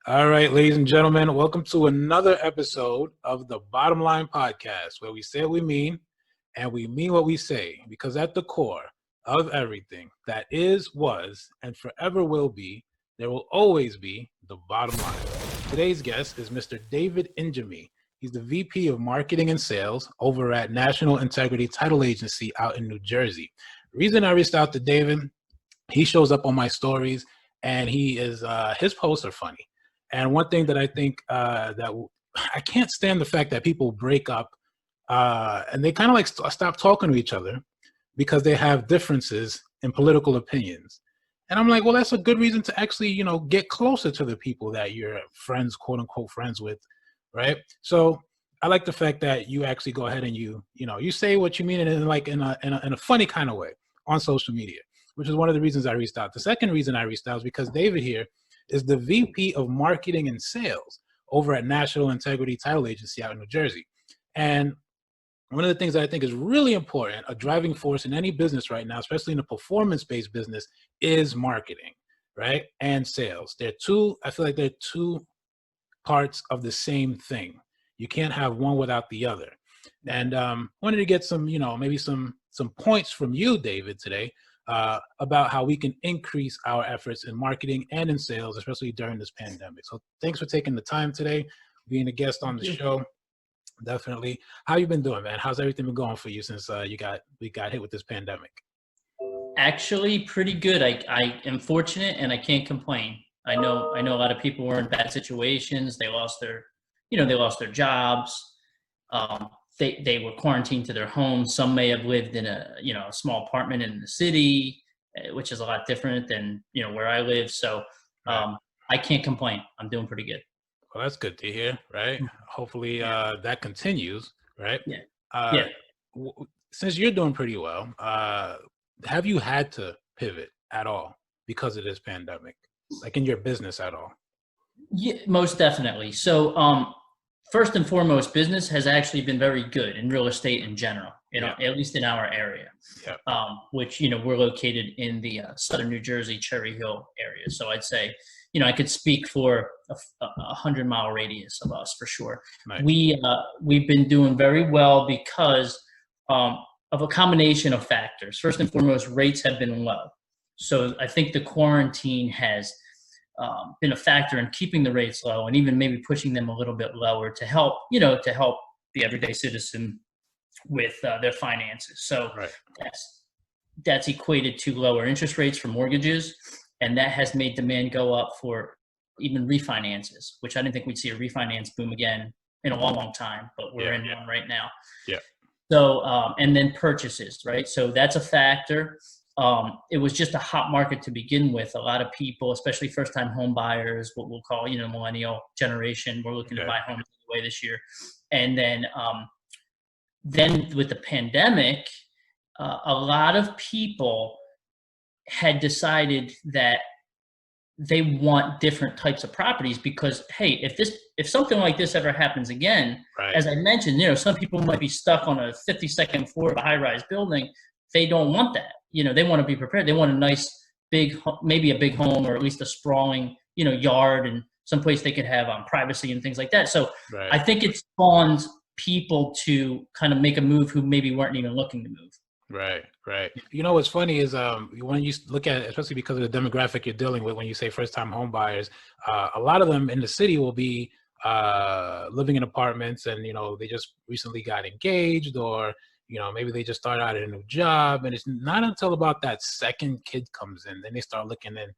All right, ladies and gentlemen, welcome to another episode of the Bottom Line Podcast, where we say what we mean and we mean what we say, because at the core of everything that is, was, and forever will be, there will always be the bottom line. Today's guest is Mr. David Ingemi. He's the VP of Marketing and Sales over at National Integrity Title Agency out in New Jersey. The reason I reached out to David, he shows up on my stories, and his posts are funny. And one thing that I think I can't stand the fact that people break up and they kind of like stop talking to each other because they have differences in political opinions. And I'm like, well, that's a good reason to actually, get closer to the people that you're friends, quote unquote, friends with, right? So I like the fact that you actually go ahead and you say what you mean in a funny kind of way on social media, which is one of the reasons I reached out. The second reason I reached out is because David here is the VP of Marketing and Sales over at National Integrity Title Agency out in New Jersey. And one of the things that I think is really important, a driving force in any business right now, especially in a performance-based business, is marketing, right? And sales. I feel like they're two parts of the same thing. You can't have one without the other. And wanted to get some, maybe some points from you, David, today about how we can increase our efforts in marketing and in sales, especially during this pandemic. So thanks for taking the time today, being a guest on the show. Definitely. How you been doing, man? How's everything been going for you since we got hit with this pandemic? Actually, pretty good. I am fortunate and I can't complain. I know a lot of people were in bad situations. They lost their jobs. They were quarantined to their homes. Some may have lived in a small apartment in the city, which is a lot different than where I live. So I can't complain. I'm doing pretty good. Well, that's good to hear, right? Hopefully that continues, right? Yeah. Since you're doing pretty well, have you had to pivot at all because of this pandemic, like in your business at all? Yeah, most definitely. So first and foremost, business has actually been very good in real estate in general, at least in our area, which, we're located in the southern New Jersey, Cherry Hill area. So I'd say, I could speak for a 100-mile radius of us for sure. Nice. We've been doing very well because of a combination of factors. First and foremost, rates have been low. So I think the quarantine has been a factor in keeping the rates low and even maybe pushing them a little bit lower to help the everyday citizen with their finances. So that's equated to lower interest rates for mortgages, and that has made demand go up for even refinances, which I didn't think we'd see a refinance boom again in a long, long time, but we're in one right now. Yeah. So, and then purchases, right? So that's a factor. It was just a hot market to begin with. A lot of people, especially first-time home buyers, what we'll call, millennial generation, were looking to buy homes anyway this year. And then with the pandemic, a lot of people had decided that they want different types of properties because, hey, if something like this ever happens again, as I mentioned, some people might be stuck on a 52nd floor of a high-rise building. They don't want that. They want to be prepared. They want a nice, maybe a big home or at least a sprawling, yard and someplace they could have privacy and things like that. So I think it spawned people to kind of make a move who maybe weren't even looking to move. Right. What's funny is when you look at it, especially because of the demographic you're dealing with, when you say first-time home buyers, a lot of them in the city will be living in apartments and, they just recently got engaged or, maybe they just started out at a new job, and it's not until about that second kid comes in, then they start looking in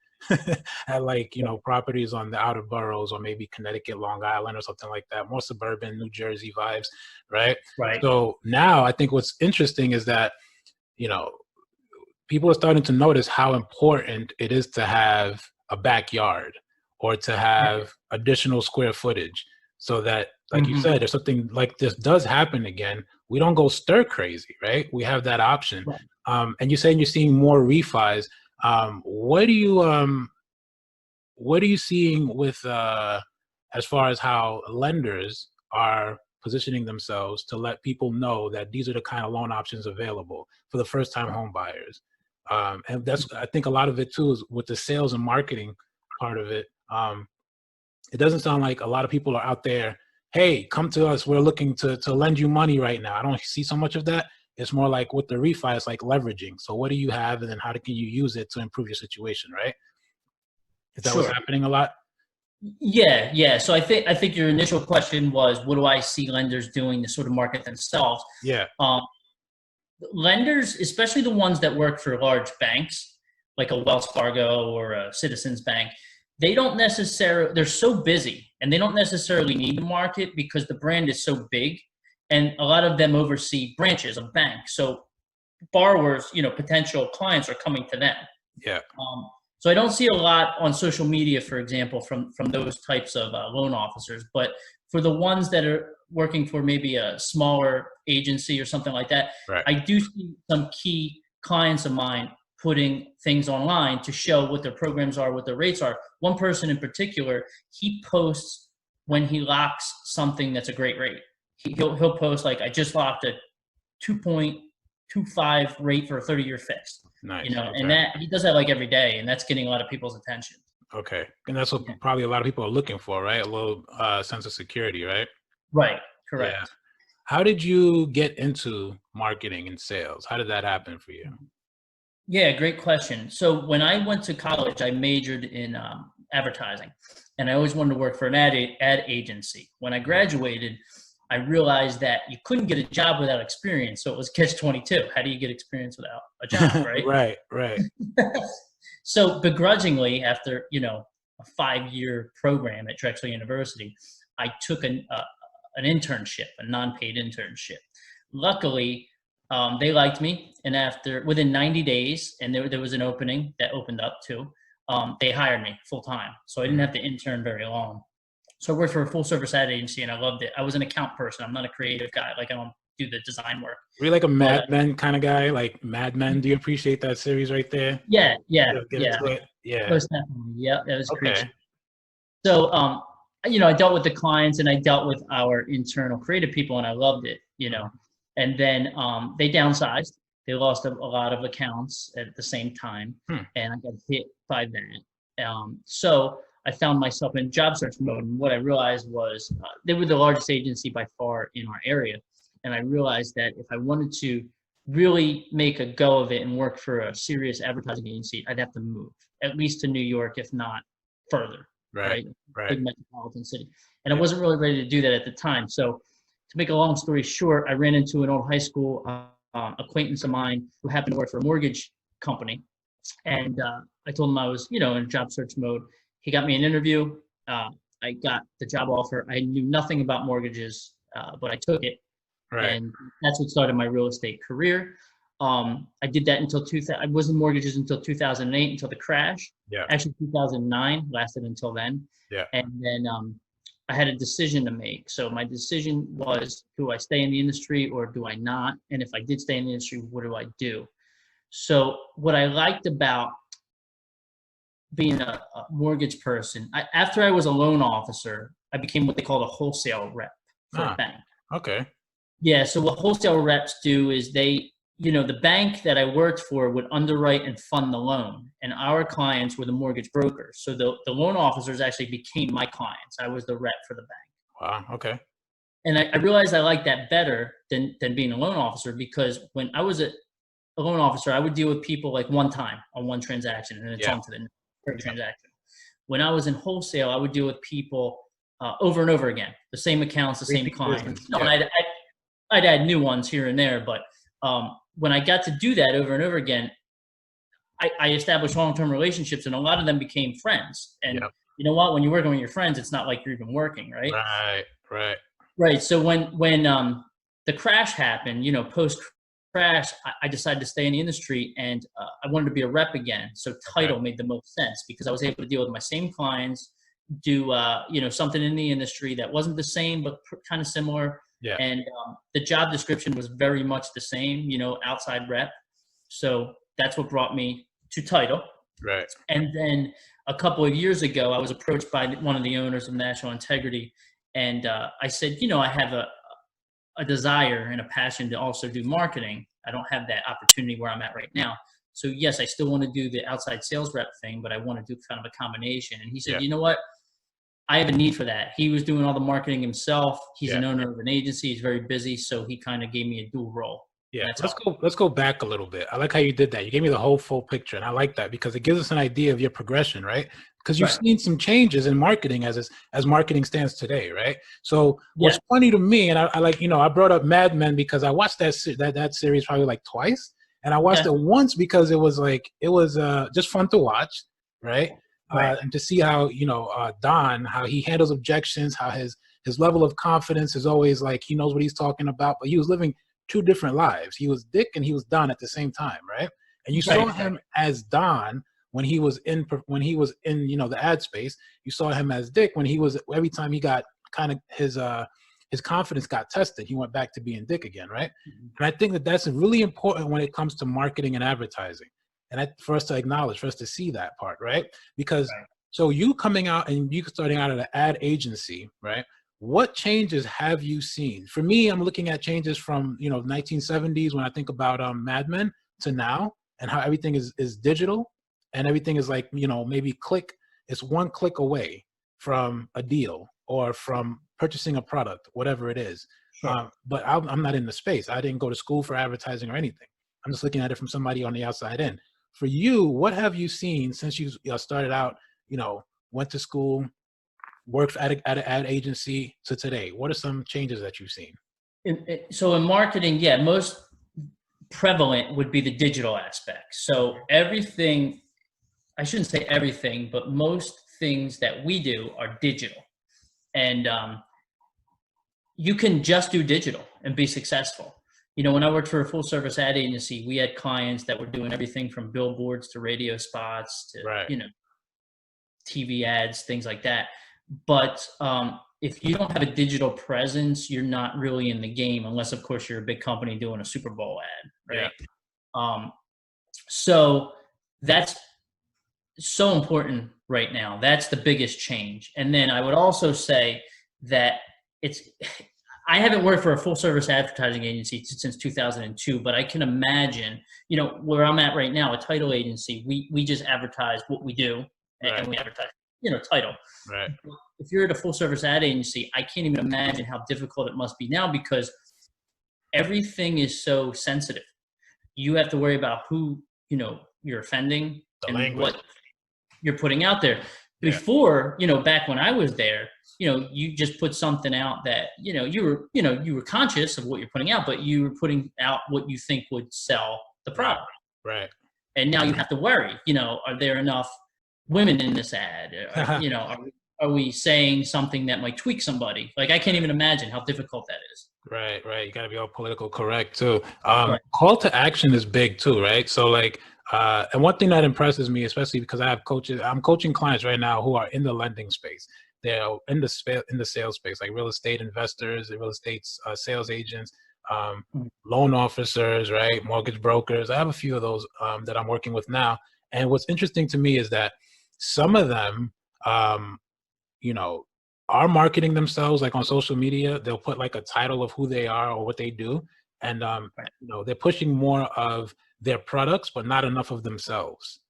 at properties on the outer boroughs or maybe Connecticut, Long Island or something like that, more suburban New Jersey vibes, right? So now I think what's interesting is that, people are starting to notice how important it is to have a backyard or to have additional square footage so that, like you said, if something like this does happen again, we don't go stir crazy, right? We have that option. And you're saying you're seeing more refis. What are you seeing with as far as how lenders are positioning themselves to let people know that these are the kind of loan options available for the first-time home buyers? And I think a lot of it too is with the sales and marketing part of it. it doesn't sound like a lot of people are out there, hey, come to us, we're looking to lend you money right now. I don't see so much of that. It's more like with the refi, it's like leveraging. So what do you have, and then how can you use it to improve your situation, right? Is that what's Sure. happening a lot? Yeah. So I think your initial question was, what do I see lenders doing to sort of market themselves? Yeah. Um, Lenders, especially the ones that work for large banks, like a Wells Fargo or a Citizens Bank, they're so busy and they don't necessarily need the market because the brand is so big, and a lot of them oversee branches of banks. So borrowers, potential clients are coming to them. Yeah. So I don't see a lot on social media, for example, from those types of loan officers. But for the ones that are working for maybe a smaller agency or something like that, Right. I do see some key clients of mine putting things online to show what their programs are, what their rates are. One person in particular, he posts when he locks something that's a great rate. He'll post like, I just locked a 2.25 rate for a 30-year fixed. Nice. Okay. And that he does that like every day, and that's getting a lot of people's attention. Okay. And that's what probably a lot of people are looking for, right? A little sense of security, right? Right. Correct. Yeah. How did you get into marketing and sales? How did that happen for you? Yeah, great question. So when I went to college, I majored in advertising, and I always wanted to work for an ad agency. When I graduated, I realized that you couldn't get a job without experience. So it was catch-22. How do you get experience without a job, right? Right. So begrudgingly, after a 5-year program at Drexel University, I took an internship, a non-paid internship. Luckily, they liked me, and within 90 days, and there was an opening that opened up too, they hired me full time. So I didn't have to intern very long. So I worked for a full service ad agency, and I loved it. I was an account person. I'm not a creative guy. Like, I don't do the design work. Were you like a Mad Men kind of guy? Like Mad Men? Do you appreciate that series right there? Yeah. Get into it? Yeah. Most definitely. Yeah, that was Okay. great. So, I dealt with the clients and I dealt with our internal creative people, and I loved it, And then they downsized. They lost a lot of accounts at the same time, and I got hit by that. So I found myself in job search mode, and what I realized was they were the largest agency by far in our area, and I realized that if I wanted to really make a go of it and work for a serious advertising agency, I'd have to move at least to New York, if not further. Right. Big metropolitan city. And I wasn't really ready to do that at the time. So to make a long story short, I ran into an old high school acquaintance of mine who happened to work for a mortgage company. And I told him I was, in job search mode. He got me an interview. I got the job offer. I knew nothing about mortgages, but I took it. Right. And that's what started my real estate career. I did that until 2000. I was in mortgages until 2008, until the crash. Yeah. Actually, 2009 lasted until then. Yeah. And then I had a decision to make. So my decision was, do I stay in the industry or do I not? And if I did stay in the industry, what do I do? So what I liked about being a mortgage person, after I was a loan officer, I became what they call a wholesale rep for a bank. Okay. Yeah. So what wholesale reps do is the bank that I worked for would underwrite and fund the loan, and our clients were the mortgage brokers. So the loan officers actually became my clients. I was the rep for the bank. Wow. Okay. And I realized I liked that better than being a loan officer, because when I was a loan officer, I would deal with people like one time on one transaction, and then it's on to the next transaction. When I was in wholesale, I would deal with people over and over again, the same accounts, the same clients. And I'd add new ones here and there, but when I got to do that over and over again, I established long-term relationships, and a lot of them became friends. And you know what? When you're working with your friends, it's not like you're even working, right? Right. So when the crash happened, post-crash, I decided to stay in the industry, and I wanted to be a rep again. So title made the most sense, because I was able to deal with my same clients, do something in the industry that wasn't the same but kind of similar. Yeah. And the job description was very much the same, outside rep. So that's what brought me to title. Right. And then a couple of years ago, I was approached by one of the owners of National Integrity. And I said, I have a desire and a passion to also do marketing. I don't have that opportunity where I'm at right now. So yes, I still want to do the outside sales rep thing, but I want to do kind of a combination. And he said, you know what? I have a need for that. He was doing all the marketing himself. He's Yeah. an owner of an agency. He's very busy, so he kind of gave me a dual role. Yeah, let's go back a little bit. I like how you did that. You gave me the whole full picture, and I like that because it gives us an idea of your progression, right? Because you've Right. seen some changes in marketing as marketing stands today, right? So what's Yeah. funny to me, and I like, I brought up Mad Men because I watched that series probably like twice, and I watched Okay. it once because it was just fun to watch, right? Right. And to see how Don, how he handles objections, how his level of confidence is always like he knows what he's talking about, but he was living two different lives. He was Dick and he was Don at the same time, right? And you saw him as Don when he was in the ad space. You saw him as Dick when he was, every time he got kind of his confidence got tested, he went back to being Dick again, right? Mm-hmm. And I think that that's really important when it comes to marketing and advertising, and for us to acknowledge, for us to see that part, right? Because so you coming out and you starting out at an ad agency, right? What changes have you seen? For me, I'm looking at changes from 1970s when I think about Mad Men to now, and how everything is digital, and everything is like maybe it's one click away from a deal or from purchasing a product, whatever it is. Sure. But I'm not in the space. I didn't go to school for advertising or anything. I'm just looking at it from somebody on the outside in. For you, what have you seen since you started out? Went to school, worked at an ad agency to today. What are some changes that you've seen? So in marketing, yeah, most prevalent would be the digital aspect. So everything, I shouldn't say everything, but most things that we do are digital. And you can just do digital and be successful. When I worked for a full service ad agency, we had clients that were doing everything from billboards to radio spots to, TV ads, things like that. But if you don't have a digital presence, you're not really in the game, unless, of course, you're a big company doing a Super Bowl ad, right? Yeah. So that's so important right now. That's the biggest change. And then I would also say that I haven't worked for a full service advertising agency since 2002, but I can imagine, where I'm at right now, a title agency, we just advertise what we do, and we advertise, title. Right. If you're at a full service ad agency, I can't even imagine how difficult it must be now, because everything is so sensitive. You have to worry about who, you're offending and what you're putting out there. Before, back when I was there, you just put something out that, you were conscious of what you're putting out, but you were putting out what you think would sell the product. Right. And now you have to worry, are there enough women in this ad? Are we saying something that might tweak somebody? Like, I can't even imagine how difficult that is. Right. You got to be all political correct too. Call to action is big too, right? So like, and one thing that impresses me, especially because I'm coaching clients right now who are in the lending space. They're in the sales space, like real estate investors, real estate sales agents, loan officers, right? Mortgage brokers. I have a few of those that I'm working with now. And what's interesting to me is that some of them, are marketing themselves, like on social media. They'll put like a title of who they are or what they do. And, they're pushing more of their products, but not enough of themselves.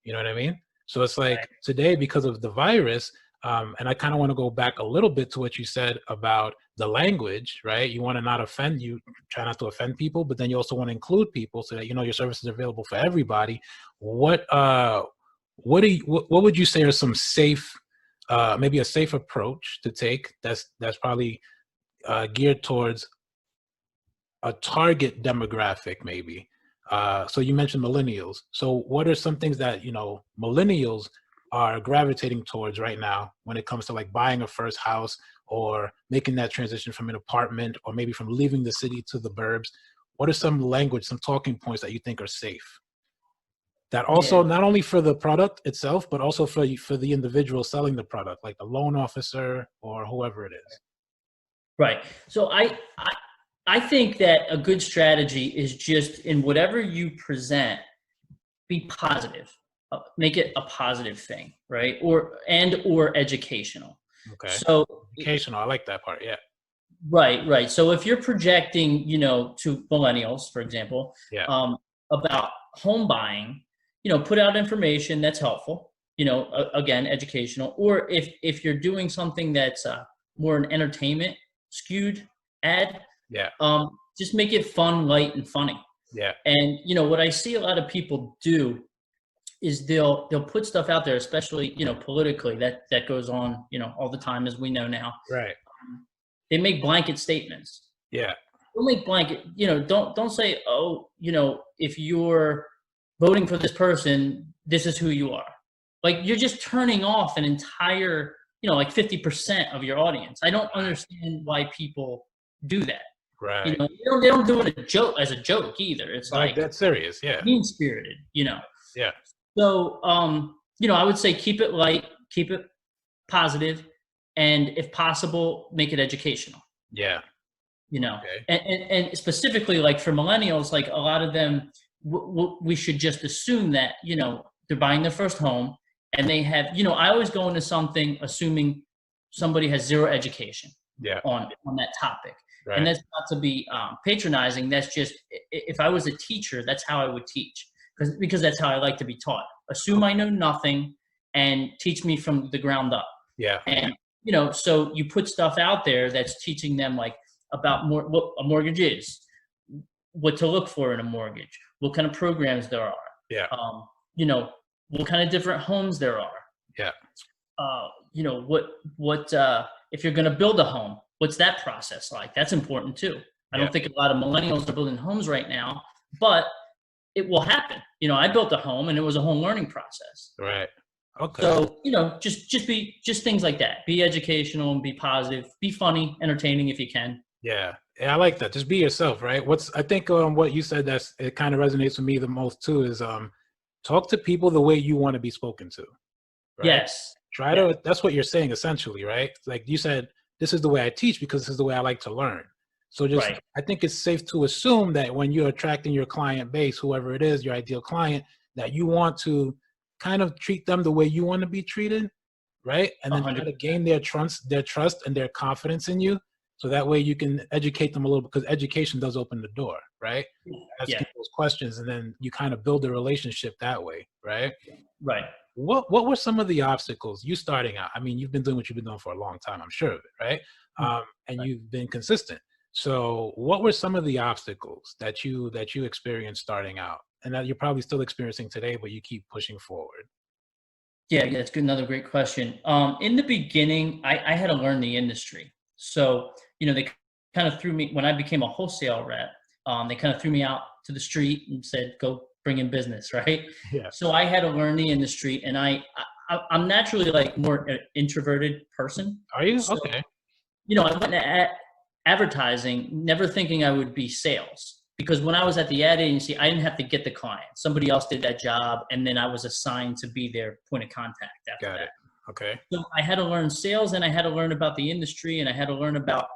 You know what I mean? So it's like today, because of the virus, and I kind of want to go back a little bit to what you said about the language, right? You want to not offend, you try not to offend people, but then you also want to include people so that, your services are available for everybody. What would you say are some safe, maybe a safe approach to take that's probably geared towards a target demographic, maybe? So you mentioned millennials. So what are some things that millennials are gravitating towards right now when it comes to like buying a first house or making that transition from an apartment, or maybe from leaving the city to the burbs? What are some talking points that you think are safe? That also not only for the product itself, but also for the individual selling the product, like the loan officer or whoever it is. Right. So I think that a good strategy is just, in whatever you present, be positive. Make it a positive thing, right? Or educational. Okay. So educational, I like that part. Yeah. Right. So if you're projecting, to millennials, for example, about home buying, put out information that's helpful. again, educational, or if you're doing something that's more an entertainment skewed ad, Yeah. just make it fun, light, and funny. Yeah. And what I see a lot of people do is they'll put stuff out there, especially politically, that goes on all the time, as we know now. Right. They make blanket statements. Yeah. Don't make blanket. Don't say, oh, if you're voting for this person, this is who you are. Like, you're just turning off an entire, like 50% of your audience. I don't understand why people do that. Right. They don't do it as a joke either. It's like that's serious. Yeah. mean spirited. Yeah. So I would say keep it light, keep it positive, and if possible, make it educational. Yeah. Okay. And specifically, like for millennials, like a lot of them, we should just assume that they're buying their first home, and they have I always go into something assuming somebody has zero education. Yeah. On that topic. Right. And that's not to be patronizing. That's just, if I was a teacher, that's how I would teach, because that's how I like to be taught. Assume I know nothing and teach me from the ground up. Yeah. And so you put stuff out there that's teaching them like about what a mortgage is, what to look for in a mortgage, what kind of programs there are. Yeah. What kind of different homes there are. Yeah. What if you're going to build a home, what's that process like? That's important too. I don't think a lot of millennials are building homes right now, but it will happen. I built a home, and it was a home learning process. Right. Okay. So, just things like that. Be educational and be positive. Be funny, entertaining if you can. Yeah. I like that. Just be yourself, right? I think what you said, it kind of resonates with me the most too, is talk to people the way you want to be spoken to. Right? Yes. That's what you're saying essentially, right? Like you said, this is the way I teach because this is the way I like to learn. So I think it's safe to assume that when you're attracting your client base, whoever it is, your ideal client, that you want to kind of treat them the way you want to be treated, right? And then try to gain their trust and their confidence in you. So that way you can educate them a little, because education does open the door, right? Asking those questions, and then you kind of build a relationship that way, right? Right. What were some of the obstacles you starting out? I mean, you've been doing what you've been doing for a long time, I'm sure of it, right? And you've been consistent. So what were some of the obstacles that you experienced starting out, and that you're probably still experiencing today, but you keep pushing forward? Yeah, that's good. Another great question. In the beginning, I had to learn the industry. So, they kind of threw me, when I became a wholesale rep, they kind of threw me out to the street and said, go bring in business, right? Yeah. So I had to learn the industry, and I'm naturally like more an introverted person. Are you? So, okay. I went to advertising, never thinking I would be sales, because when I was at the ad agency, I didn't have to get the client. Somebody else did that job, and then I was assigned to be their point of contact after that. Got it. Okay. So I had to learn sales, and I had to learn about the industry, and I had to learn about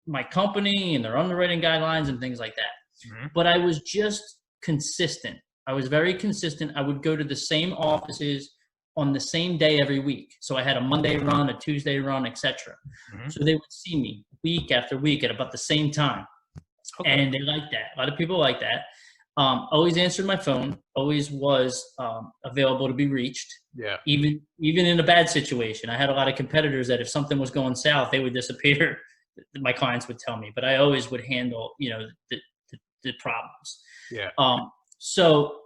my company and their underwriting guidelines and things like that. Mm-hmm. But I was just consistent. I was very consistent. I would go to the same offices on the same day every week. So I had a Monday run, a Tuesday run, etc. Mm-hmm. So they would see me week after week at about the same time. Okay. And they like that. A lot of people like that. Always answered my phone, always was available to be reached. Yeah. Even in a bad situation. I had a lot of competitors that if something was going south, they would disappear. My clients would tell me, but I always would handle, the problems. Yeah. So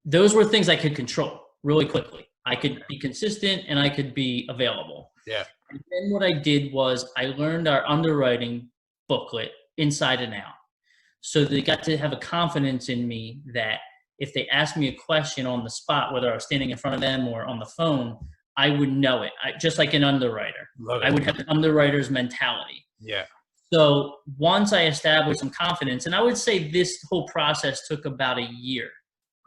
those were things I could control really quickly. I could be consistent and I could be available. Yeah. And then what I did was I learned our underwriting booklet inside and out. So they got to have a confidence in me that if they asked me a question on the spot, whether I was standing in front of them or on the phone, I would know it. Just like an underwriter. I would have an underwriter's mentality. Yeah. So once I established some confidence, and I would say this whole process took about a year.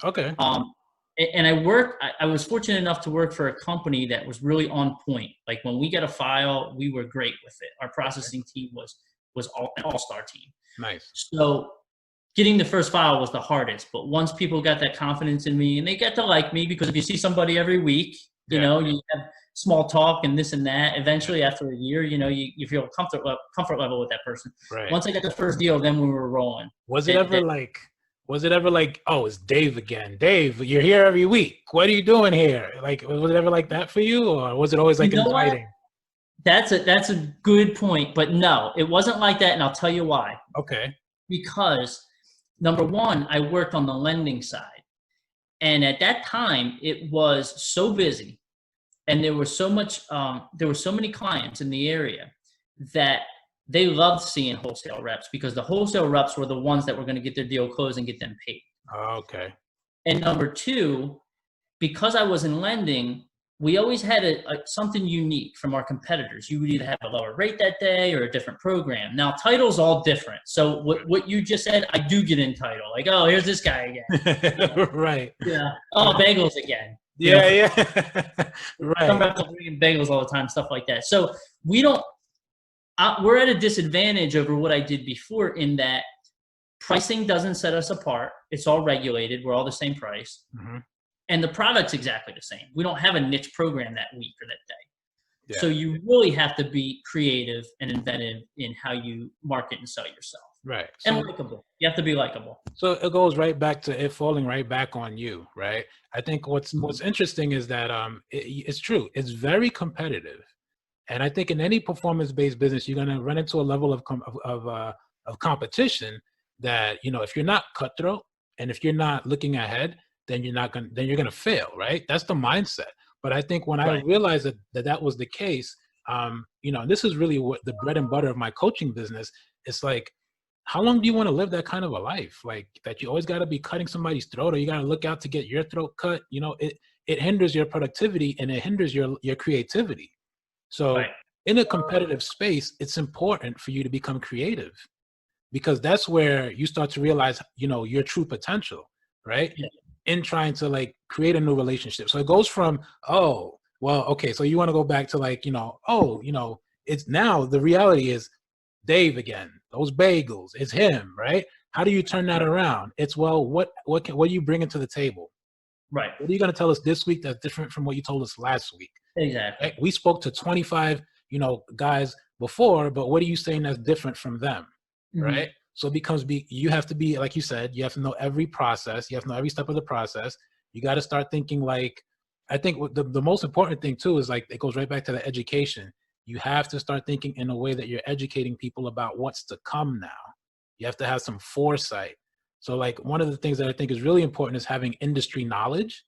Okay. And I was fortunate enough to work for a company that was really on point. Like when we got a file, we were great with it. Our processing team was an all-star team. Nice. So getting the first file was the hardest, but once people got that confidence in me, and they get to like me, because if you see somebody every week, you have small talk and this and that, eventually after a year, you feel comfort level with that person. Right. Once I got the first deal, then we were rolling. Was it ever like Was it ever like, oh, it's Dave again? Dave, you're here every week. What are you doing here? Like, was it ever like that for you, or was it always You like know what? inviting? That's a good point, but no, it wasn't like that, and I'll tell you why. Okay. Because number one, I worked on the lending side, and at that time, it was so busy, and there was so much, there were so many clients in the area that they loved seeing wholesale reps because the wholesale reps were the ones that were going to get their deal closed and get them paid. Okay. And number two, because I was in lending, we always had something unique from our competitors. You would either have a lower rate that day or a different program. Now, title's all different. So what you just said, I do get in title. Like, oh, here's this guy again. Right. Yeah. Oh, bagels again. Yeah, yeah. Some Right. reps will bring in bagels all the time, stuff like that. So we don't. We're at a disadvantage over what I did before in that pricing doesn't set us apart. It's all regulated. We're all the same price. Hmm. And the product's exactly the same. We don't have a niche program that week or that day. Yeah. So you really have to be creative and inventive in how you market and sell yourself. Right. And So, likable. You have to be likable. so it goes right back to it falling right back on you, right? I think what's interesting is that it's true. It's very competitive, and I think in any performance-based business, you're going to run into a level of competition that, you know, if you're not cutthroat and if you're not looking ahead, then you're gonna fail, right? That's the mindset. But I think when I Right. realized that was the case, you know, this is really what the bread and butter of my coaching business. It's like, how long do you want to live that kind of a life? Like that you always got to be cutting somebody's throat, or you got to look out to get your throat cut. You know, it hinders your productivity and it hinders your creativity. So Right. in a competitive space, it's important for you to become creative, because that's where you start to realize, you know, your true potential, right? Yeah. In trying to like create a new relationship. So it goes from, oh, well, okay, so you want to go back to like, you know, oh, you know, it's now the reality is Dave again, those bagels, it's him, right? How do you turn that around? It's, well, what are you bringing to the table? Right. What are you going to tell us this week that's different from what you told us last week? Exactly. Right? We spoke to 25, you know, guys before, but what are you saying that's different from them? Mm-hmm. Right? So it becomes, you have to be, like you said, you have to know every process. You have to know every step of the process. You got to start thinking like, I think what the most important thing too is like, it goes right back to the education. You have to start thinking in a way that you're educating people about what's to come now. You have to have some foresight. So like one of the things that I think is really important is having industry knowledge.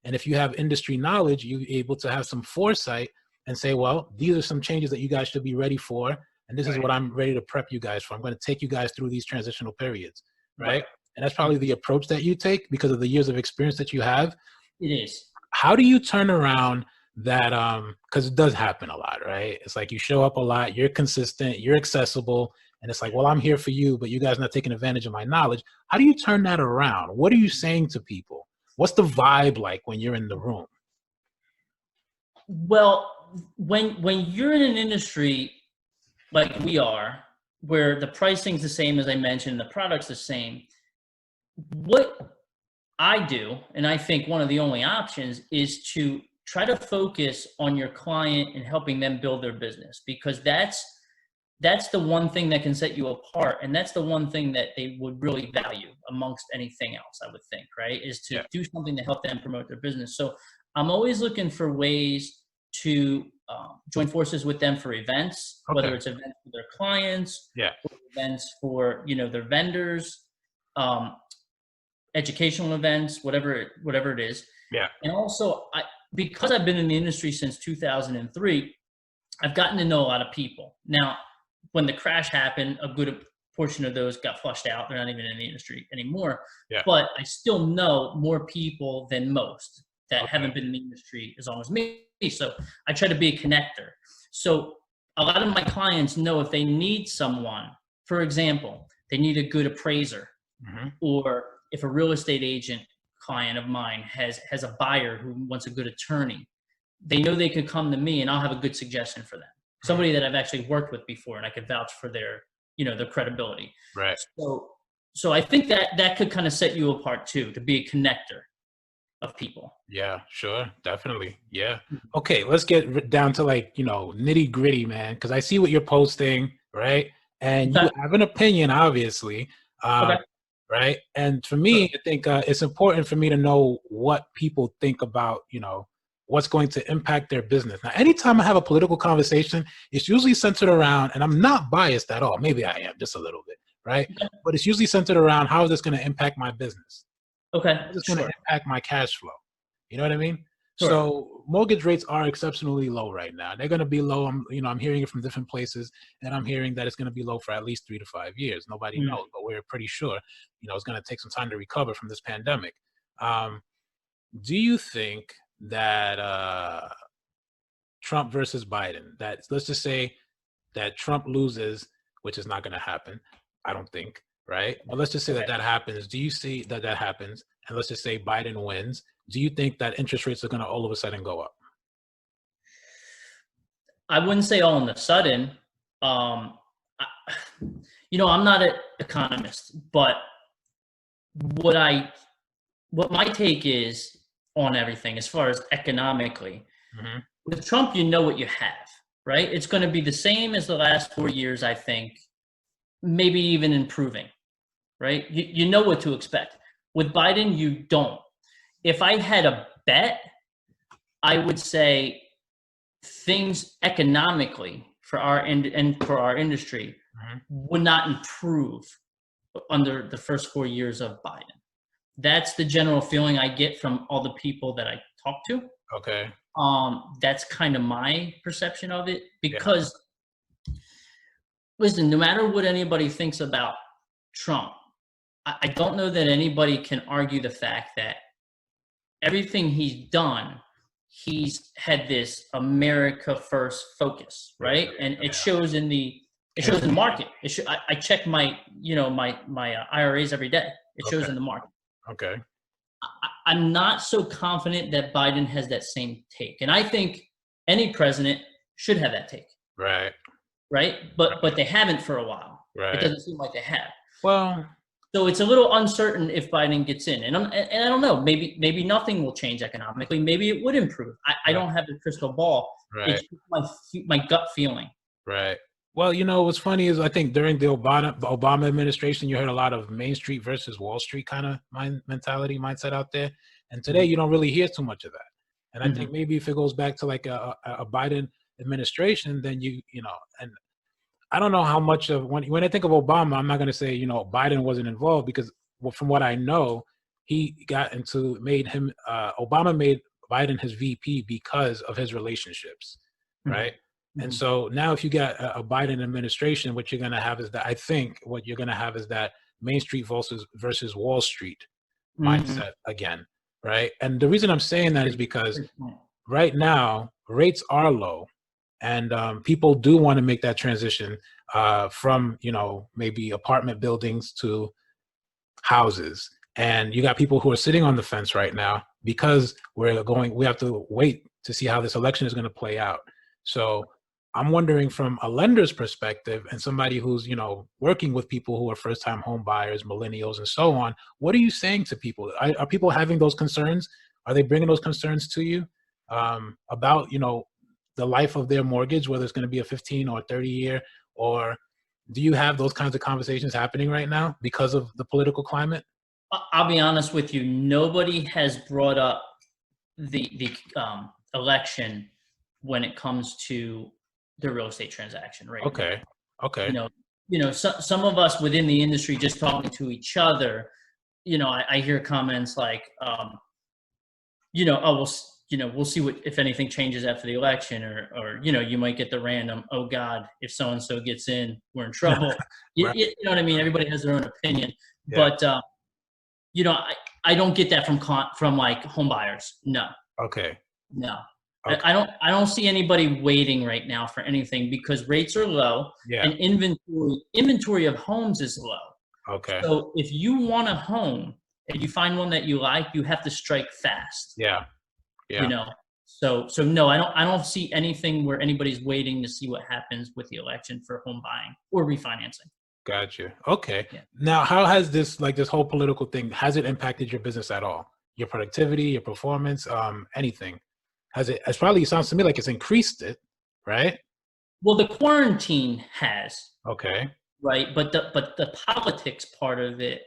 And if you have industry knowledge, you're able to have some foresight and say, well, these are some changes that you guys should be ready for. And this is Right. what I'm ready to prep you guys for. I'm going to take you guys through these transitional periods, Right. right? And that's probably the approach that you take because of the years of experience that you have. It is. How do you turn around that? Because it does happen a lot, right? It's like you show up a lot, you're consistent, you're accessible, and it's like, well, I'm here for you, but you guys not taking advantage of my knowledge. How do you turn that around? What are you saying to people? What's the vibe like when you're in the room? Well, when you're in an industry like we are, where the pricing's the same as I mentioned, the product's the same, what I do, and I think one of the only options is to try to focus on your client and helping them build their business, because that's the one thing that can set you apart, and that's the one thing that they would really value amongst anything else, I would think, right? Is to Yeah. do something to help them promote their business. So I'm always looking for ways to join forces with them for events, whether Okay. it's events for their clients, Yeah. or events for, you know, their vendors, um, educational events, whatever it is. Yeah. And also, because I've been in the industry since 2003, I've gotten to know a lot of people. Now, when the crash happened, a good portion of those got flushed out. They're not even in the industry anymore. Yeah. But I still know more people than most that Okay. haven't been in the industry as long as me. So I try to be a connector. So a lot of my clients know if they need someone, for example, they need a good appraiser, Mhm. or if a real estate agent client of mine has a buyer who wants a good attorney, they know they could come to me and I'll have a good suggestion for them. Somebody that I've actually worked with before, and I could vouch for their, you know, their credibility. Right. So I think that could kind of set you apart too, to be a connector of people. Yeah, sure. Definitely. Yeah. Okay. Let's get down to like, you know, nitty gritty, man. Cause I see what you're posting, right? And you Okay. have an opinion, obviously. Okay. right? And for me, I think it's important for me to know what people think about, what's going to impact their business. Now, anytime I have a political conversation, it's usually centered around, and I'm not biased at all. Maybe I am just a little bit, right? But it's usually centered around how is this going to impact my business? Okay, How is this going to sure. impact my cash flow? You know what I mean? Sure. So mortgage rates are exceptionally low right now. They're going to be low. I'm hearing it from different places, and I'm hearing that it's going to be low for at least 3 to 5 years. Nobody Mm. knows, but we're pretty sure, it's going to take some time to recover from this pandemic. Do you think that Trump versus Biden, that let's just say that Trump loses, which is not going to happen, I don't think, right? But let's just say that Okay. that happens. Do you see that that happens? And let's just say Biden wins. Do you think that interest rates are going to all of a sudden go up? I wouldn't say all of a sudden. I, I'm not an economist, but what I what my take is on everything as far as economically, Mm-hmm. with Trump, you know what you have, right? It's going to be the same as the last 4 years, I think, maybe even improving, right? You know what to expect. With Biden, you don't. If I had a bet, I would say things economically for our and for our industry Mm-hmm. would not improve under the first 4 years of Biden. That's the general feeling I get from all the people that I talk to. Okay. That's kind of my perception of it Yeah. because listen, no matter what anybody thinks about Trump, I don't know that anybody can argue the fact that everything he's done, he's had this America first focus, right? And it shows in the market. I check my my IRAs every day. It shows Okay. in the market. Okay. I'm not so confident that Biden has that same take, and I think any president should have that take, Right. right? But they haven't for a while. It Right. doesn't seem like they have. Well, So it's a little uncertain if Biden gets in, and I don't know. Maybe nothing will change economically. Maybe it would improve. I right. don't have the crystal ball. Right. It's just my gut feeling. Right. Well, what's funny is I think during the Obama administration, you heard a lot of Main Street versus Wall Street kind of mindset out there, and today Mhm. you don't really hear too much of that. And I think Mhm. maybe if it goes back to like a Biden administration, then and I don't know how much of when I think of Obama, I'm not going to say Biden wasn't involved because from what I know, he got into made him Obama made Biden his VP because of his relationships, Mhm. right? And Mhm. so now, if you got a Biden administration, what you're going to have is that I think what you're going to have is that Main Street versus Wall Street Mhm. mindset again, right? And the reason I'm saying that is because Great point. right now rates are low, and people do want to make that transition from maybe apartment buildings to houses. And you got people who are sitting on the fence right now because we have to wait to see how this election is going to play out. So I'm wondering, from a lender's perspective and somebody who's working with people who are first time home buyers, millennials, and so on, what are you saying to people? Are people having those concerns? Are they bringing those concerns to you about the life of their mortgage, whether it's going to be a 15 or 30 year? Or do you have those kinds of conversations happening right now because of the political climate? I'll be honest with you. Nobody has brought up the election when it comes to the real estate transaction right now. Okay. Okay. You know, some of us within the industry just talking to each other. I hear comments like, oh, we'll see what if anything changes after the election, or you might get the random, oh God, if so and so gets in, we're in trouble. Right. You know what I mean? Everybody has their own opinion, Yeah. but I don't get that from like home buyers. No, Okay. no. Okay. I don't see anybody waiting right now for anything because rates are low Yeah. and inventory of homes is low. Okay. So if you want a home and you find one that you like, you have to strike fast. Yeah. You Yeah. know. So no, I don't see anything where anybody's waiting to see what happens with the election for home buying or refinancing. Gotcha. Okay. Yeah. Now, how has this whole political thing, has it impacted your business at all? Your productivity, your performance, anything? It's probably, it sounds to me like it's increased it, right? Well, the quarantine has, Okay. right? But the politics part of it,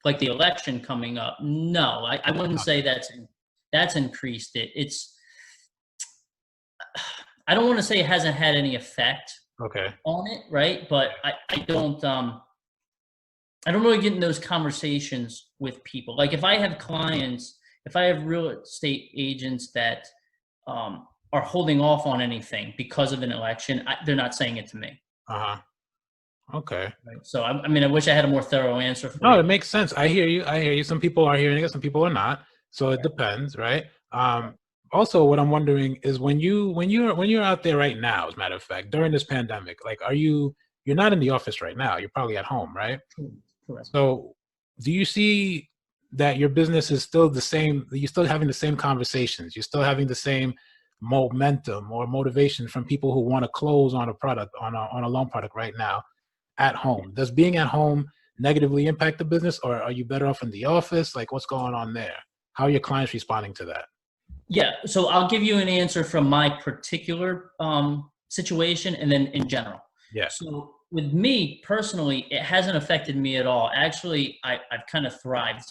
like the election coming up, no, I wouldn't say that's increased it. I don't want to say it hasn't had any effect Okay. on it, right? But I don't really get in those conversations with people. Like if I have clients, if I have real estate agents that are holding off on anything because of an election, they're not saying it to me. Uh-huh. Okay. Right? So I mean, I wish I had a more thorough answer for No, you. it makes sense. I hear you. I hear you. Some people are hearing it, some people are not. So it depends, right? Also, what I'm wondering is when you're out there right now, as a matter of fact, during this pandemic, like you're not in the office right now. You're probably at home, right? Correct. So do you see that your business is still the same? You're still having the same conversations. You're still having the same momentum or motivation from people who want to close on a product, on a loan product right now at home. Does being at home negatively impact the business, or are you better off in the office? Like, what's going on there? How are your clients responding to that? Yeah. So I'll give you an answer from my particular situation and then in general. Yeah. So with me personally, it hasn't affected me at all. Actually, I've kind of thrived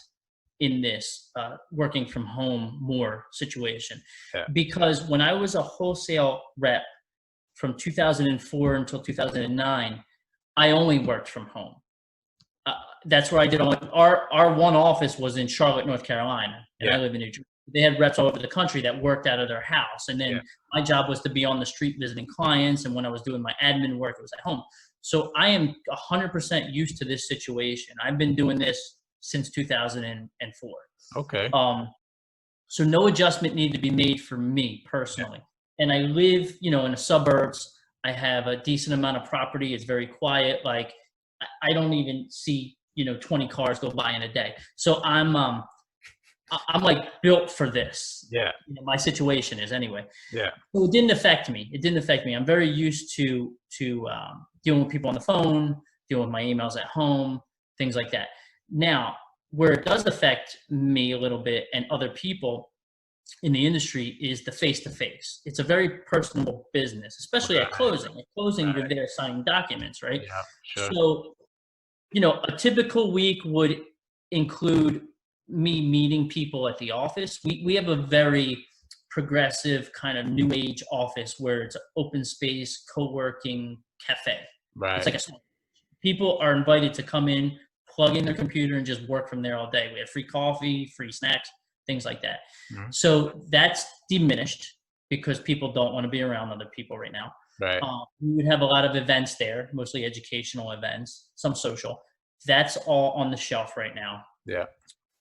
in this working from home more situation Yeah. because when I was a wholesale rep from 2004 until 2009, I only worked from home. That's where I did our one office was in Charlotte, North Carolina, and I live in New Jersey. They had reps all over the country that worked out of their house. And then my job was to be on the street visiting clients. And when I was doing my admin work, it was at home. So I am 100% used to this situation. I've been doing this since 2004. Okay. So no adjustment needed to be made for me personally. And I live, in the suburbs. I have a decent amount of property. It's very quiet. Like I don't even see, 20 cars go by in a day. So I'm like built for this. Yeah. My situation is anyway. Yeah. So it didn't affect me. I'm very used to dealing with people on the phone, dealing with my emails at home, things like that. Now, where it does affect me a little bit and other people in the industry is the face-to-face. It's a very personal business, especially at closing. At closing, you're there signing documents, right? Yeah, sure. So, a typical week would include me meeting people at the office. We have a very progressive kind of new age office where it's an open space, co-working cafe. Right. It's like people are invited to come in, plug in their computer and just work from there all day. We have free coffee, free snacks, things like that. Mm-hmm. So that's diminished because people don't want to be around other people right now. Right. We would have a lot of events there, mostly educational events, some social. That's all on the shelf right now. Yeah.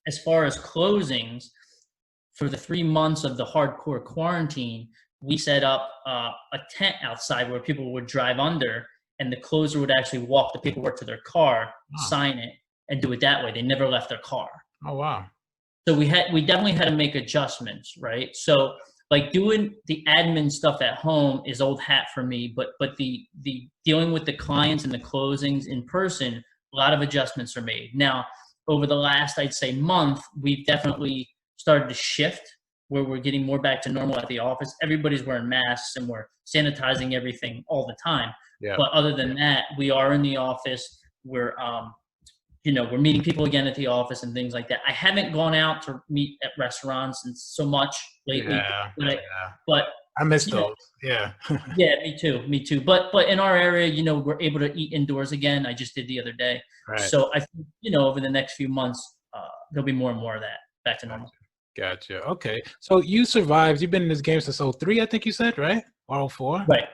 As far as closings, for the 3 months of the hardcore quarantine, we set up a tent outside where people would drive under, and the closer would actually walk the paperwork to their car, sign it, and do it that way. They never left their car. Oh, wow. So we definitely had to make adjustments, right? So like doing the admin stuff at home is old hat for me, but the dealing with the clients and the closings in person, a lot of adjustments are made. Now, over the last, I'd say, month, we've definitely started to shift where we're getting more back to normal at the office. Everybody's wearing masks and we're sanitizing everything all the time. Yeah. But other than that, we are in the office. We're we're meeting people again at the office and things like that. I haven't gone out to meet at restaurants and so much lately. But I miss those. Yeah. Yeah, me too. But in our area, we're able to eat indoors again. I just did the other day. Right. So I think, over the next few months, there'll be more and more of that back to normal. Gotcha. Okay. So you survived. You've been in this game since 03, I think you said, right? Or 04? Right.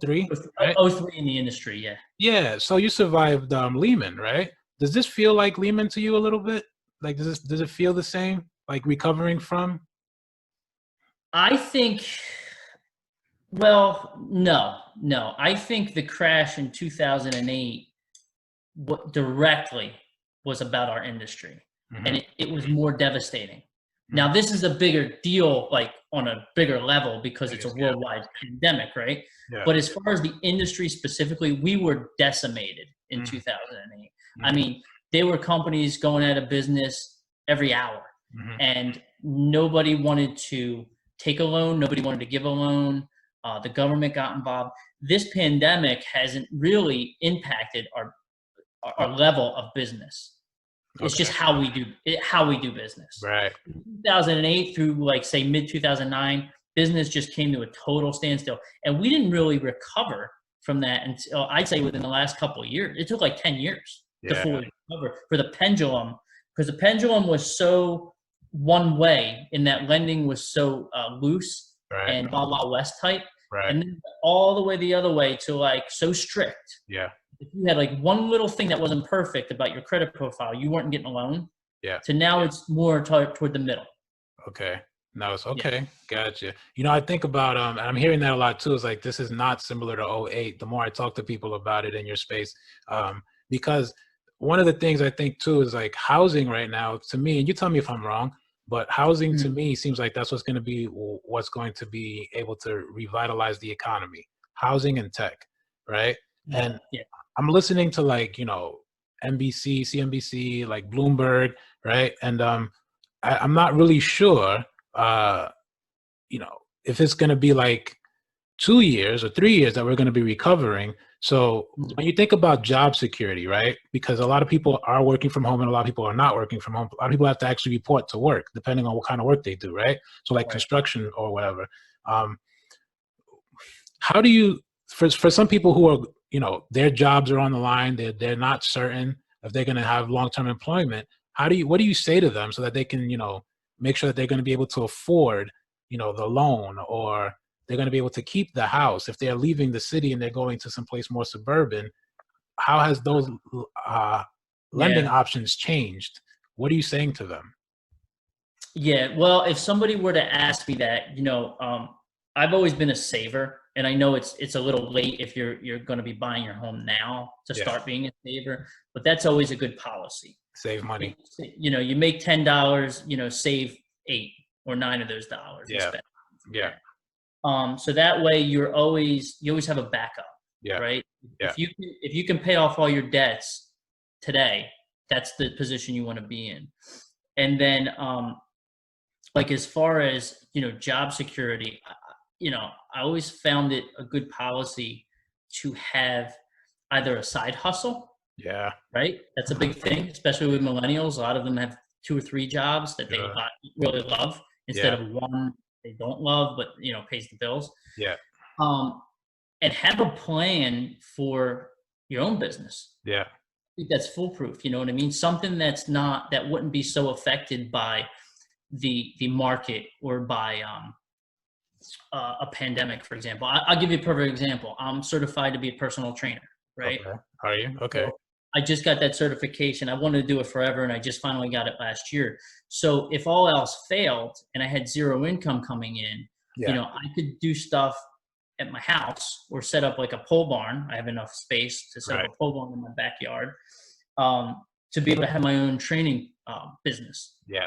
03? Right? 03 in the industry, yeah. Yeah. So you survived Lehman, right? Does this feel like Lehman to you a little bit? Like, does it feel the same? Like recovering from? I think, well, no. I think the crash in 2008 directly was about our industry. Mm-hmm. And it was more devastating. Mm-hmm. Now, this is a bigger deal, like on a bigger level, because it's a worldwide pandemic, right? Yeah. But as far as the industry specifically, we were decimated in 2008. Mm-hmm. I mean, there were companies going out of business every hour, and nobody wanted to take a loan. Nobody wanted to give a loan. The government got involved. This pandemic hasn't really impacted our level of business. It's Okay. just how we do business. Right. 2008 through like say mid 2009, business just came to a total standstill, and we didn't really recover from that until I'd say within the last couple of years. It took like 10 years to Yeah. fully recover for the pendulum, because the pendulum was so one way in that lending was so loose Right. and Wild Wild West type, Right. and then all the way the other way to like so strict. Yeah. If you had like one little thing that wasn't perfect about your credit profile, you weren't getting a loan. Yeah. To now it's more toward the middle. Okay. No, it's Yeah. okay. Gotcha. I think about and I'm hearing that a lot too. It's like this is not similar to '08. The more I talk to people about it in your space, because one of the things I think too is like housing right now to me, and you tell me if I'm wrong, but housing to Mm. me seems like that's what's going to be able to revitalize the economy. Housing and tech, right? Yeah. And Yeah. I'm listening to like, NBC, CNBC, like Bloomberg, right? And I'm not really sure, uh, if it's going to be like 2 years or 3 years that we're going to be recovering. So Mm. when you think about job security, right? Because a lot of people are working from home and a lot of people are not working from home. A lot of people have to actually report to work depending on what kind of work they do, right? So like Right. construction or whatever. Um, how do you, for some people who are, their jobs are on the line, they're not certain if they're going to have long-term employment. What do you say to them so that they can, make sure that they're going to be able to afford, the loan, or they're going to be able to keep the house if they're leaving the city and they're going to someplace more suburban? How has those lending Yeah. options changed? What are you saying to them? Yeah. Well, if somebody were to ask me that, I've always been a saver, and I know it's a little late if you're going to be buying your home now to Yeah, start being a saver, but that's always a good policy. save money. You make $10, save 8 or 9 of those dollars and Yeah, spend. yeah, So that way you always have a backup, yeah, right? yeah, If you can pay off all your debts today, that's the position you want to be in. And then like as far as job security, I always found it a good policy to have either a side hustle, yeah, right? That's a big thing, especially with millennials. A lot of them have 2 or 3 jobs that they yeah, really love instead yeah, of one they don't love, but pays the bills. yeah, Um, and have a plan for your own business. yeah. I think that's foolproof. You know what I mean? Something that wouldn't be so affected by the market or by a pandemic, for example. I'll give you a perfect example. I'm certified to be a personal trainer, right? Okay. Are you? Okay. So I just got that certification. I wanted to do it forever, and I just finally got it last year. So if all else failed and I had zero income coming in, Yeah. I could do stuff at my house or set up like a pole barn. I have enough space to set Right. up a pole barn in my backyard to be able to have my own training business. Yeah.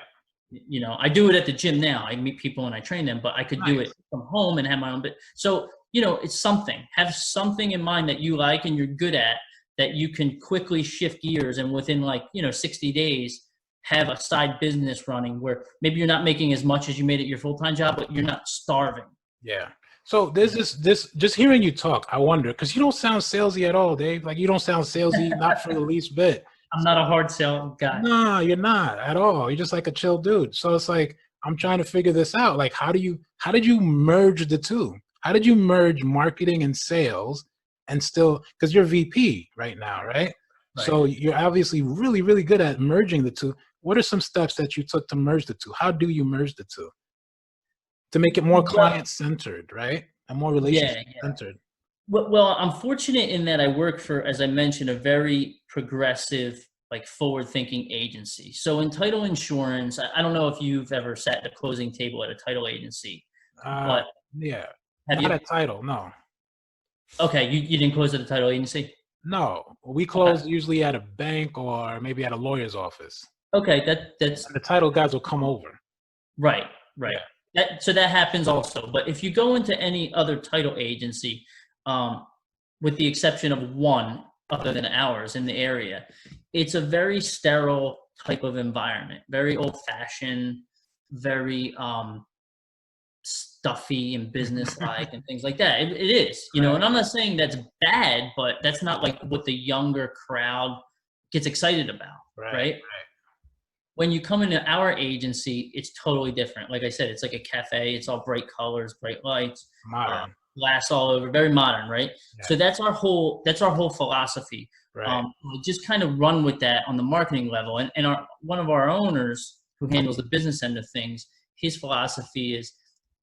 I do it at the gym now. I meet people and I train them, but I could do Nice. it from home and have my own bit. So, it's something. Have something in mind that you like and you're good at that you can quickly shift gears and within 60 days have a side business running where maybe you're not making as much as you made at your full-time job, but you're not starving. Yeah. So there's this just hearing you talk, I wonder, because you don't sound salesy at all, Dave. Like you don't sound salesy, not for the least bit. I'm not a hard sell guy. No, you're not at all. You're just like a chill dude. So it's like I'm trying to figure this out. Like how did you merge the two? How did you merge marketing and sales and still, because you're VP right now, right? Right. So you're obviously really, really good at merging the two. What are some steps that you took to merge the two? How do you merge the two? To make it more client-centered, right? And more relationship-centered. Well, I'm fortunate in that I work for, as I mentioned, a very progressive, like forward-thinking agency. So in title insurance, I don't know if you've ever sat at a closing table at a title agency, but yeah, have not you? a title, no. Okay, you didn't close at a title agency? No, we close usually at a bank or maybe at a lawyer's office. Okay, that's And the title guys will come over. right. Yeah. So that happens also. But if you go into any other title agency, with the exception of one other than ours in the area, it's a very sterile type of environment, very old-fashioned, very stuffy and business-like and things like that. It is, and I'm not saying that's bad, but that's not like what the younger crowd gets excited about, right? When you come into our agency, it's totally different. Like I said, it's like a cafe. It's all bright colors, bright lights, Modern. glass all over, very modern, right? Yeah. So that's our whole philosophy. Right. We just kind of run with that on the marketing level. And one of our owners who handles the business end of things, his philosophy is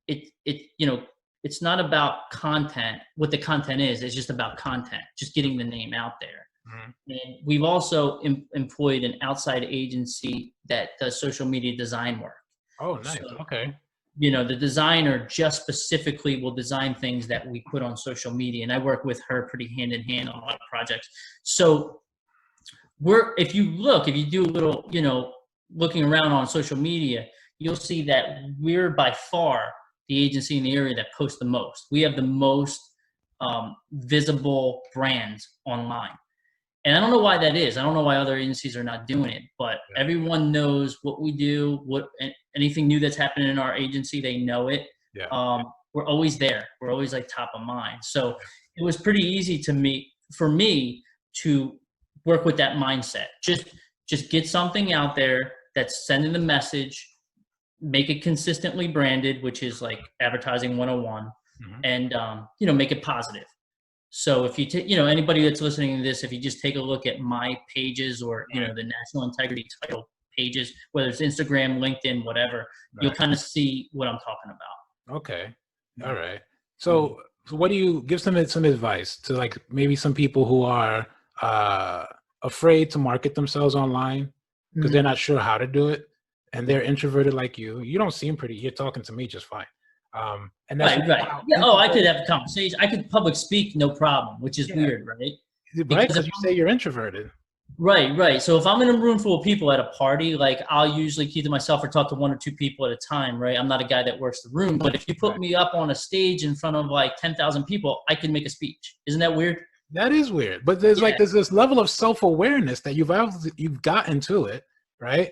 it's not about content. What the content is, it's just about content, just getting the name out there. Mm-hmm. And we've also employed an outside agency that does social media design work. Oh, nice. So, Okay. the designer just specifically will design things that we put on social media. And I work with her pretty hand in hand on a lot of projects. So if you do a little, looking around on social media, you'll see that we're by far the agency in the area that posts the most. We have the most visible brands online. And I don't know why that is. I don't know why other agencies are not doing it, but everyone knows what we do, anything new that's happening in our agency, they know it. Yeah. We're always there. We're always like top of mind. So it was pretty easy for me to work with that mindset. Just get something out there that's sending the message, make it consistently branded, which is like advertising 101, and make it positive. So if you anybody that's listening to this, if you just take a look at my pages or the National Integrity Title pages, whether it's Instagram, LinkedIn, whatever, you'll kind of see what I'm talking about. Okay. All right. So what do you give some advice to, like, maybe some people who are afraid to market themselves online because they're not sure how to do it, and they're introverted like you? You don't seem pretty. You're talking to me just fine. And that's right. Yeah. I could have a conversation. I could public speak, no problem, which is weird, right? Because you say you're introverted. Right. So if I'm in a room full of people at a party, like I'll usually keep to myself or talk to one or two people at a time, right? I'm not a guy that works the room, but if you put me up on a stage in front of like 10,000 people, I can make a speech. Isn't that weird? That is weird, but there's there's this level of self-awareness that you've gotten to it, right?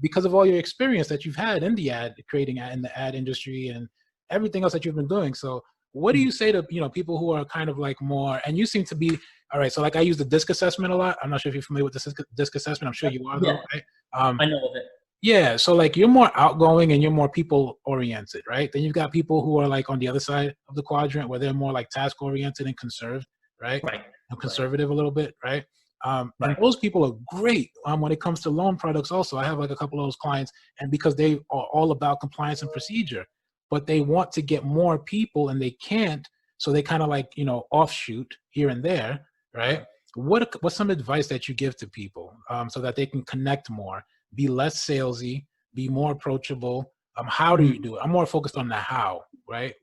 Because of all your experience that you've had in the in the ad industry and everything else that you've been doing. So what do you say to people who are kind of like more, and you seem to be, all right, so like I use the DISC assessment a lot. I'm not sure if you're familiar with the DISC assessment. I'm sure you are, though, right? I know of it. Yeah, so like you're more outgoing and you're more people oriented, right? Then you've got people who are like on the other side of the quadrant where they're more like task oriented and conserved, right? And conservative a little bit, right? And those people are great when it comes to loan products also. I have like a couple of those clients, and because they are all about compliance and procedure, but they want to get more people and they can't, so they kind of like, offshoot here and there, right? What's some advice that you give to people so that they can connect more, be less salesy, be more approachable? How do you do it? I'm more focused on the how, right?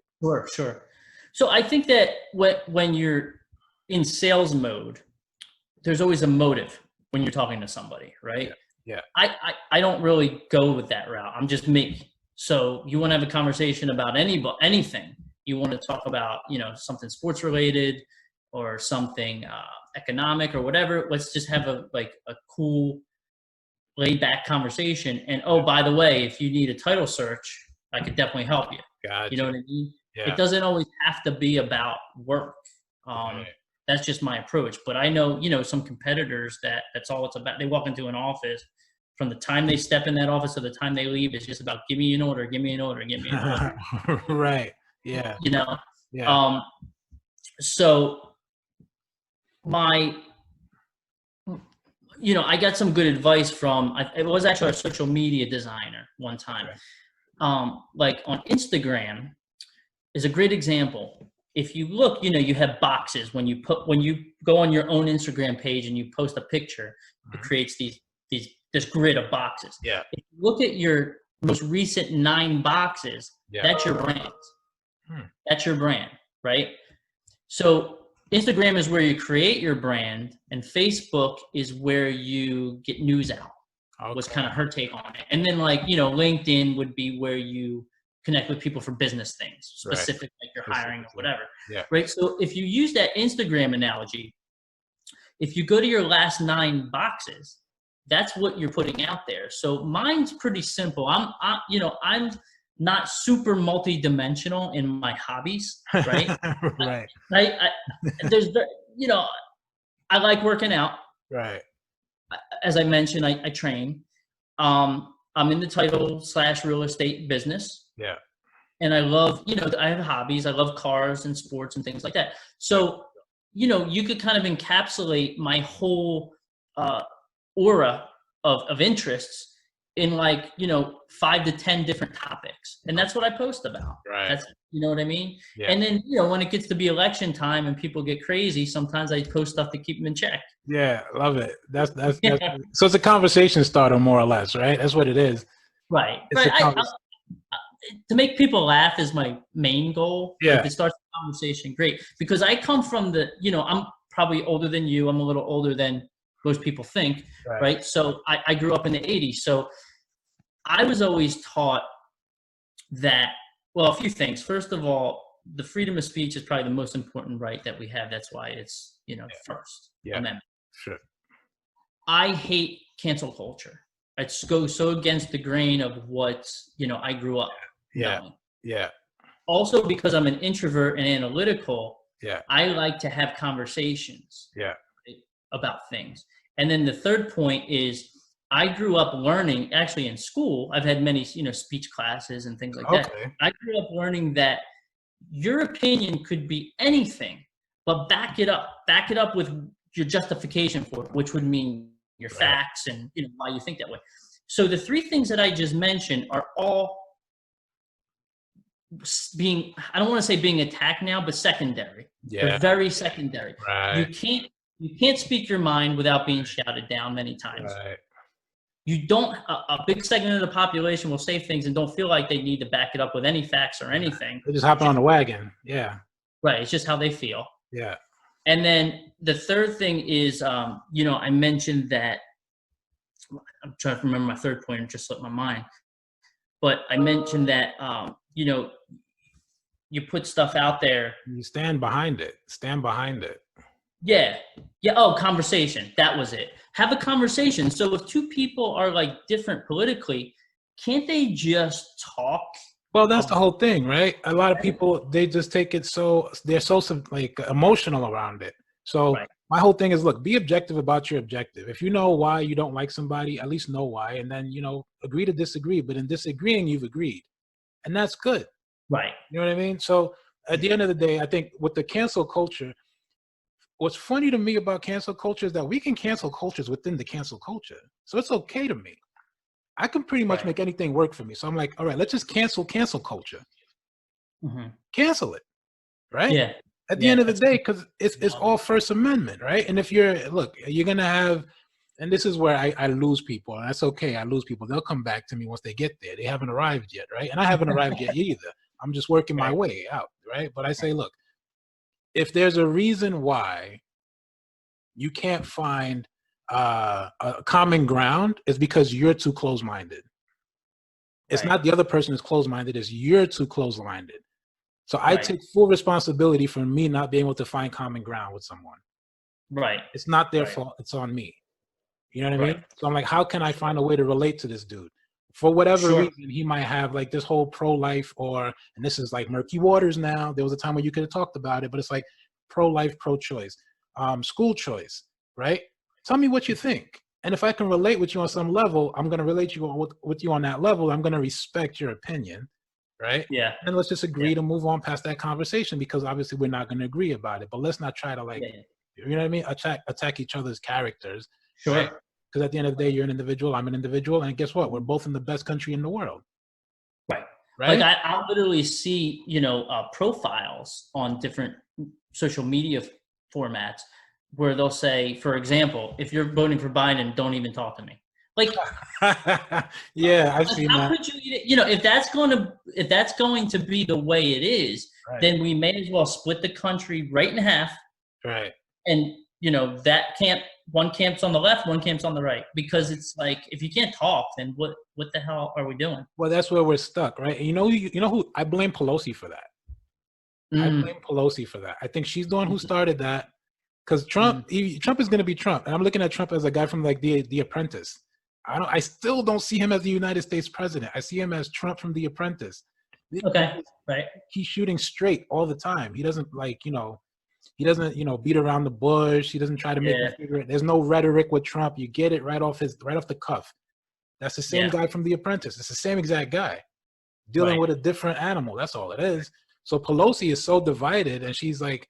Sure. So I think that when you're in sales mode, there's always a motive when you're talking to somebody, right? Yeah. I don't really go with that route. I'm just me. So you want to have a conversation about anything. You want to talk about, something sports related or something economic or whatever. Let's just have a cool, laid back conversation. And oh, by the way, if you need a title search, I could definitely help you. Gotcha. You know what I mean? Yeah. It doesn't always have to be about work. That's just my approach. But I know, some competitors that's all it's about. They walk into an office, from the time they step in that office to the time they leave, it's just about give me an order, give me an order, give me an order. Right. Yeah. Yeah. So I got some good advice from, it was actually a social media designer one time. Like on Instagram is a great example. If you look, you have boxes when you go on your own Instagram page and you post a picture, it creates this grid of boxes. Yeah. If you look at your most recent 9 boxes, that's your brand. That's your brand, right? So Instagram is where you create your brand, and Facebook is where you get news out. Was kind of her take on it. And then LinkedIn would be where you connect with people for business things, specific, like you're hiring or whatever. Yeah. Right. So if you use that Instagram analogy, if you go to your last 9 boxes, that's what you're putting out there. So mine's pretty simple. I'm not super multi-dimensional in my hobbies, right? Right. I like working out. Right. As I mentioned, I train. I'm in the title/real estate business. Yeah. And I love, I have hobbies. I love cars and sports and things like that. Yeah. So, you could kind of encapsulate my whole aura of interests in 5 to 10 different topics. And that's what I post about. Right. That's, you know what I mean? Yeah. And then, when it gets to be election time and people get crazy, sometimes I post stuff to keep them in check. Yeah, love it. That's so it's a conversation starter, more or less, right? That's what it is. Right. It's Right. To make people laugh is my main goal. Yeah. If it starts a conversation, great. Because I come from I'm probably older than you. I'm a little older than most people think, right? So I grew up in the 80s. So I was always taught that, well, a few things. First of all, the freedom of speech is probably the most important right that we have. That's why it's, First Amendment. Sure. I hate cancel culture. It goes so against the grain of what, I grew up knowing. Yeah. Also, because I'm an introvert and analytical, Yeah. I like to have conversations about things. And then the third point is I grew up learning, actually in school, I've had many, speech classes and things like that. I grew up learning that your opinion could be anything, but back it up with your justification for it, which would mean your facts and why you think that way. So the three things that I just mentioned are all being, I don't want to say being attacked now, but secondary. Yeah. They're very secondary. Right. You can't speak your mind without being shouted down many times. Right. You don't, a big segment of the population will say things and don't feel like they need to back it up with any facts or anything. They're just hopping on the wagon. Yeah. Right. It's just how they feel. Yeah. And then the third thing is, I mentioned that, I'm trying to remember my third point, it just slipped my mind. But I mentioned that, you put stuff out there. You stand behind it. Yeah. Yeah. Oh, conversation. That was it. Have a conversation. So if two people are different politically, can't they just talk? Well, that's the whole thing, right? A lot of people, they just take it they're so emotional around it. So my whole thing is, look, be objective about your objective. If you know why you don't like somebody, at least know why, and then, agree to disagree. But in disagreeing, you've agreed. And that's good. Right. You know what I mean? So at the end of the day, I think with the cancel culture, what's funny to me about cancel culture is that we can cancel cultures within the cancel culture. So it's okay to me. I can pretty much make anything work for me. So I'm like, all right, let's just cancel culture. Mm-hmm. Cancel it, right? Yeah. At the end of the day, because it's all First Amendment, right? And if you're going to have, and this is where I lose people, and that's okay. I lose people. They'll come back to me once they get there. They haven't arrived yet, right? And I haven't arrived yet either. I'm just working my way out, right? But I say, look, if there's a reason why you can't find a common ground, it's because you're too close-minded. It's not the other person is close-minded, it's you're too close-minded. So I take full responsibility for me not being able to find common ground with someone. Right. It's not their fault, it's on me. You know what I mean? So I'm like, how can I find a way to relate to this dude? For whatever reason, he might have this whole pro-life and this is murky waters now. There was a time when you could have talked about it, but it's pro-life, pro-choice, school choice, right? Tell me what you think. And if I can relate with you on some level, I'm going to relate with you on that level. I'm going to respect your opinion, right? Yeah. And let's just agree to move on past that conversation, because obviously we're not going to agree about it. But let's not try to you know what I mean? Attack each other's characters. Sure. Right? Because at the end of the day, you're an individual, I'm an individual, and guess what? We're both in the best country in the world. Right. I literally see, profiles on different social media formats where they'll say, for example, if you're voting for Biden, don't even talk to me. Yeah, I've seen how that. Could you, if that's going to be the way it is, then we may as well split the country right in half. Right. And one camp's on the left, one camp's on the right, because it's if you can't talk, then what the hell are we doing? Well, that's where we're stuck, right? And you know who I blame Pelosi for that. I blame Pelosi for that. I think she's the one who started that, because Trump is going to be Trump, and I'm looking at Trump as a guy from the Apprentice. I still don't see him as the United States president. I see him as Trump from The Apprentice. Okay, right. He's shooting straight all the time. He doesn't he doesn't, beat around the bush. He doesn't try to make you figure it. There's no rhetoric with Trump. You get it right off the cuff. That's the same guy from The Apprentice. It's the same exact guy dealing with a different animal. That's all it is. So Pelosi is so divided, and she's like,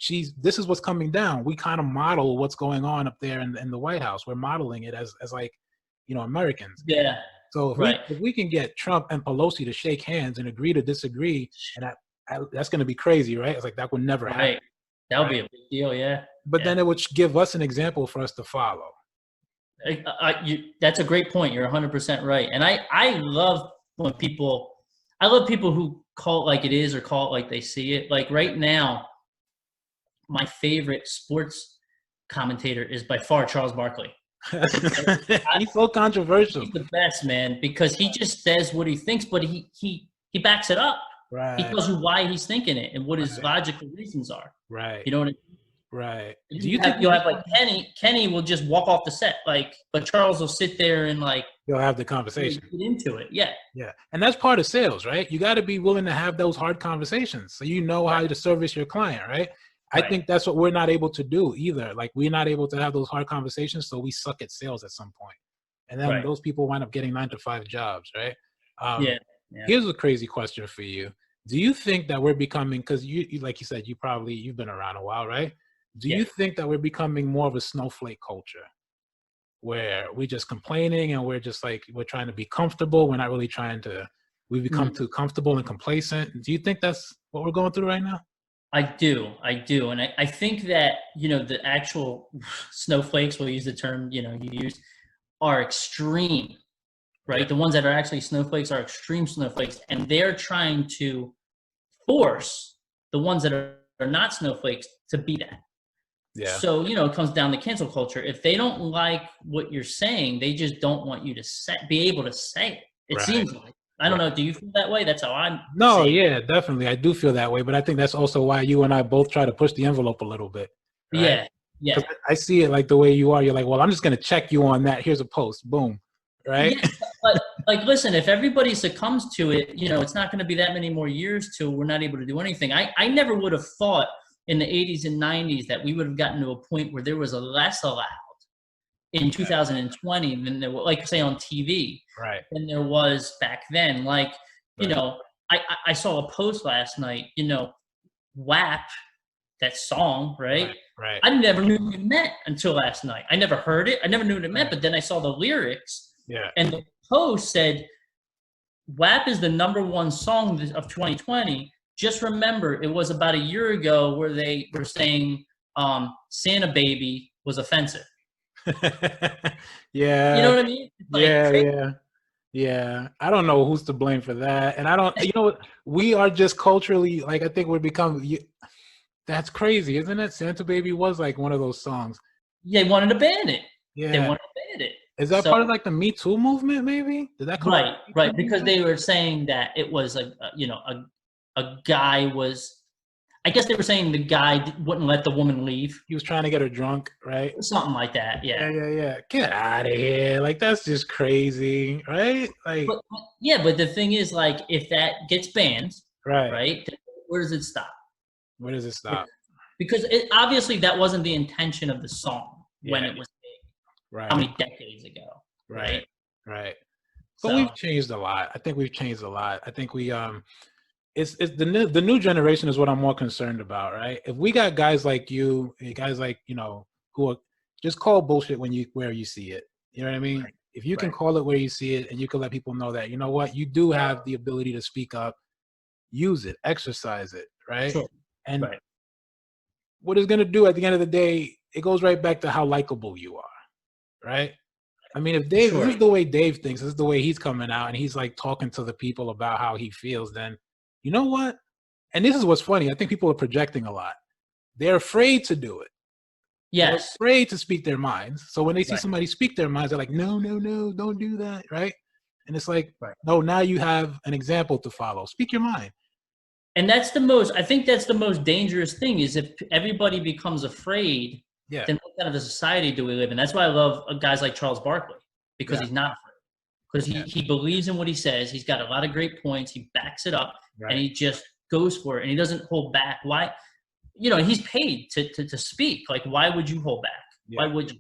this is what's coming down. We kind of model what's going on up there in the White House. We're modeling it as like, Americans. Yeah. So if we can get Trump and Pelosi to shake hands and agree to disagree, and that's going to be crazy, right? It's like that would never happen. That would be a big deal, yeah. But then it would give us an example for us to follow. That's a great point. You're 100% right. And I love when I love people who call it like it is or call it like they see it. Like right now, my favorite sports commentator is by far Charles Barkley. He's so controversial. He's the best, man, because he just says what he thinks, but he backs it up. Right. He tells you why he's thinking it and what his logical reasons are. Right. You know what I mean? Right. Do you think you'll have like Kenny will just walk off the set, but Charles will sit there and you'll have the conversation. Get into it. Yeah. Yeah. And that's part of sales, right? You got to be willing to have those hard conversations so you know how to service your client, right? I think that's what we're not able to do either. Like we're not able to have those hard conversations, so we suck at sales at some point. And then those people wind up getting 9-to-5 jobs, right? Here's a crazy question for you. Do you think that we're becoming, because you like you said, you've been around a while, right? Do you think that we're becoming more of a snowflake culture where we're just complaining and we're just like, we're trying to be comfortable. We're not really we've become too comfortable and complacent. Do you think that's what we're going through right now? I do. And I think that, the actual snowflakes, we'll use the term, you used, are extreme, right? Yeah. The ones that are actually snowflakes are extreme snowflakes, and they're trying to force the ones that are not snowflakes to be that. Yeah. So, it comes down to cancel culture. If they don't like what you're saying, they just don't want you to be able to say it. It seems like. I don't know. Do you feel that way? That's how I'm. No, yeah, definitely. I do feel that way. But I think that's also why you and I both try to push the envelope a little bit. Right? Yeah. I see it like the way you are. You're like, well, I'm just going to check you on that. Here's a post. Boom. Right? Yeah, but listen, if everybody succumbs to it, it's not going to be that many more years till we're not able to do anything. I never would have thought in the 80s and 90s that we would have gotten to a point where there was a less allowed in 2020 than there was, like say on TV, than there was back then. Like, I saw a post last night, WAP, that song, right? I never knew what it meant until last night. I never heard it. I never knew what it meant, but then I saw the lyrics. Yeah. And the post said, WAP is the #1 song of 2020. Just remember, it was about a year ago where they were saying Santa Baby was offensive. Yeah. You know what I mean? Yeah. I don't know who's to blame for that. And I don't, we are just culturally, like, I think we're becoming, that's crazy, isn't it? Santa Baby was like one of those songs. Yeah, they wanted to ban it. Yeah. They wanted to ban it. Is that part of like the Me Too movement, maybe? Did that come Right. Because they were saying that it was a guy was, I guess they were saying the guy wouldn't let the woman leave. He was trying to get her drunk, right? Something like that, yeah. Yeah. Get out of here. Like, that's just crazy, right? Like, but the thing is, like, if that gets banned, right, where does it stop? Where does it stop? Because obviously that wasn't the intention of the song when it was made. How many decades ago? Right. But we've changed a lot. I think we've changed a lot. I think we it's the new generation is what I'm more concerned about, right? If we got guys like you, guys like, who are just call bullshit where you see it. You know what I mean? Right. If you can call it where you see it, and you can let people know that, you know what, you do have the ability to speak up, use it, exercise it, right? Sure. And what it's gonna do at the end of the day, it goes right back to how likable you are, right? I mean, if Dave, this is the way Dave thinks, this is the way he's coming out, and he's like talking to the people about how he feels, then you know what? And this is what's funny. I think people are projecting a lot. They're afraid to do it. Yes. They're afraid to speak their minds. So when they see somebody speak their minds, they're like, no, don't do that, right? And it's like, no, now you have an example to follow. Speak your mind. And I think that's the most dangerous thing is if everybody becomes afraid, then what kind of a society do we live in? That's why I love guys like Charles Barkley, because he's not afraid. Because he believes in what he says. He's got a lot of great points. He backs it up, and he just goes for it, and he doesn't hold back. Why? He's paid to speak. Like, why would you hold back? Why would you?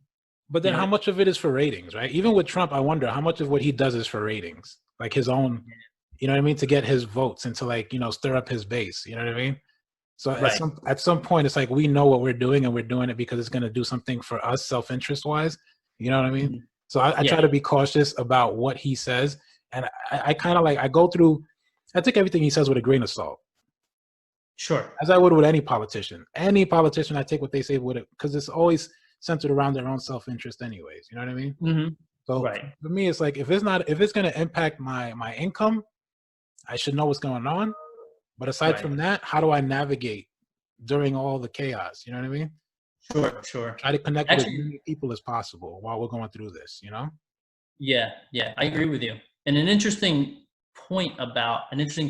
But then how much of it is for ratings, right? Even with Trump, I wonder how much of what he does is for ratings, like his own, you know what I mean, to get his votes and to like, stir up his base. You know what I mean? So at some point, it's like we know what we're doing and we're doing it because it's going to do something for us, self-interest wise. You know what I mean? Mm-hmm. So I try to be cautious about what he says, and I kind of like I take everything he says with a grain of salt. Sure. As I would with any politician. Any politician, I take what they say with it because it's always centered around their own self-interest, anyways. You know what I mean? Mm-hmm. So for me, it's like if it's going to impact my income, I should know what's going on. But aside from that, how do I navigate during all the chaos? You know what I mean? Sure. Try to connect with as many people as possible while we're going through this, Yeah, I agree with you. And an interesting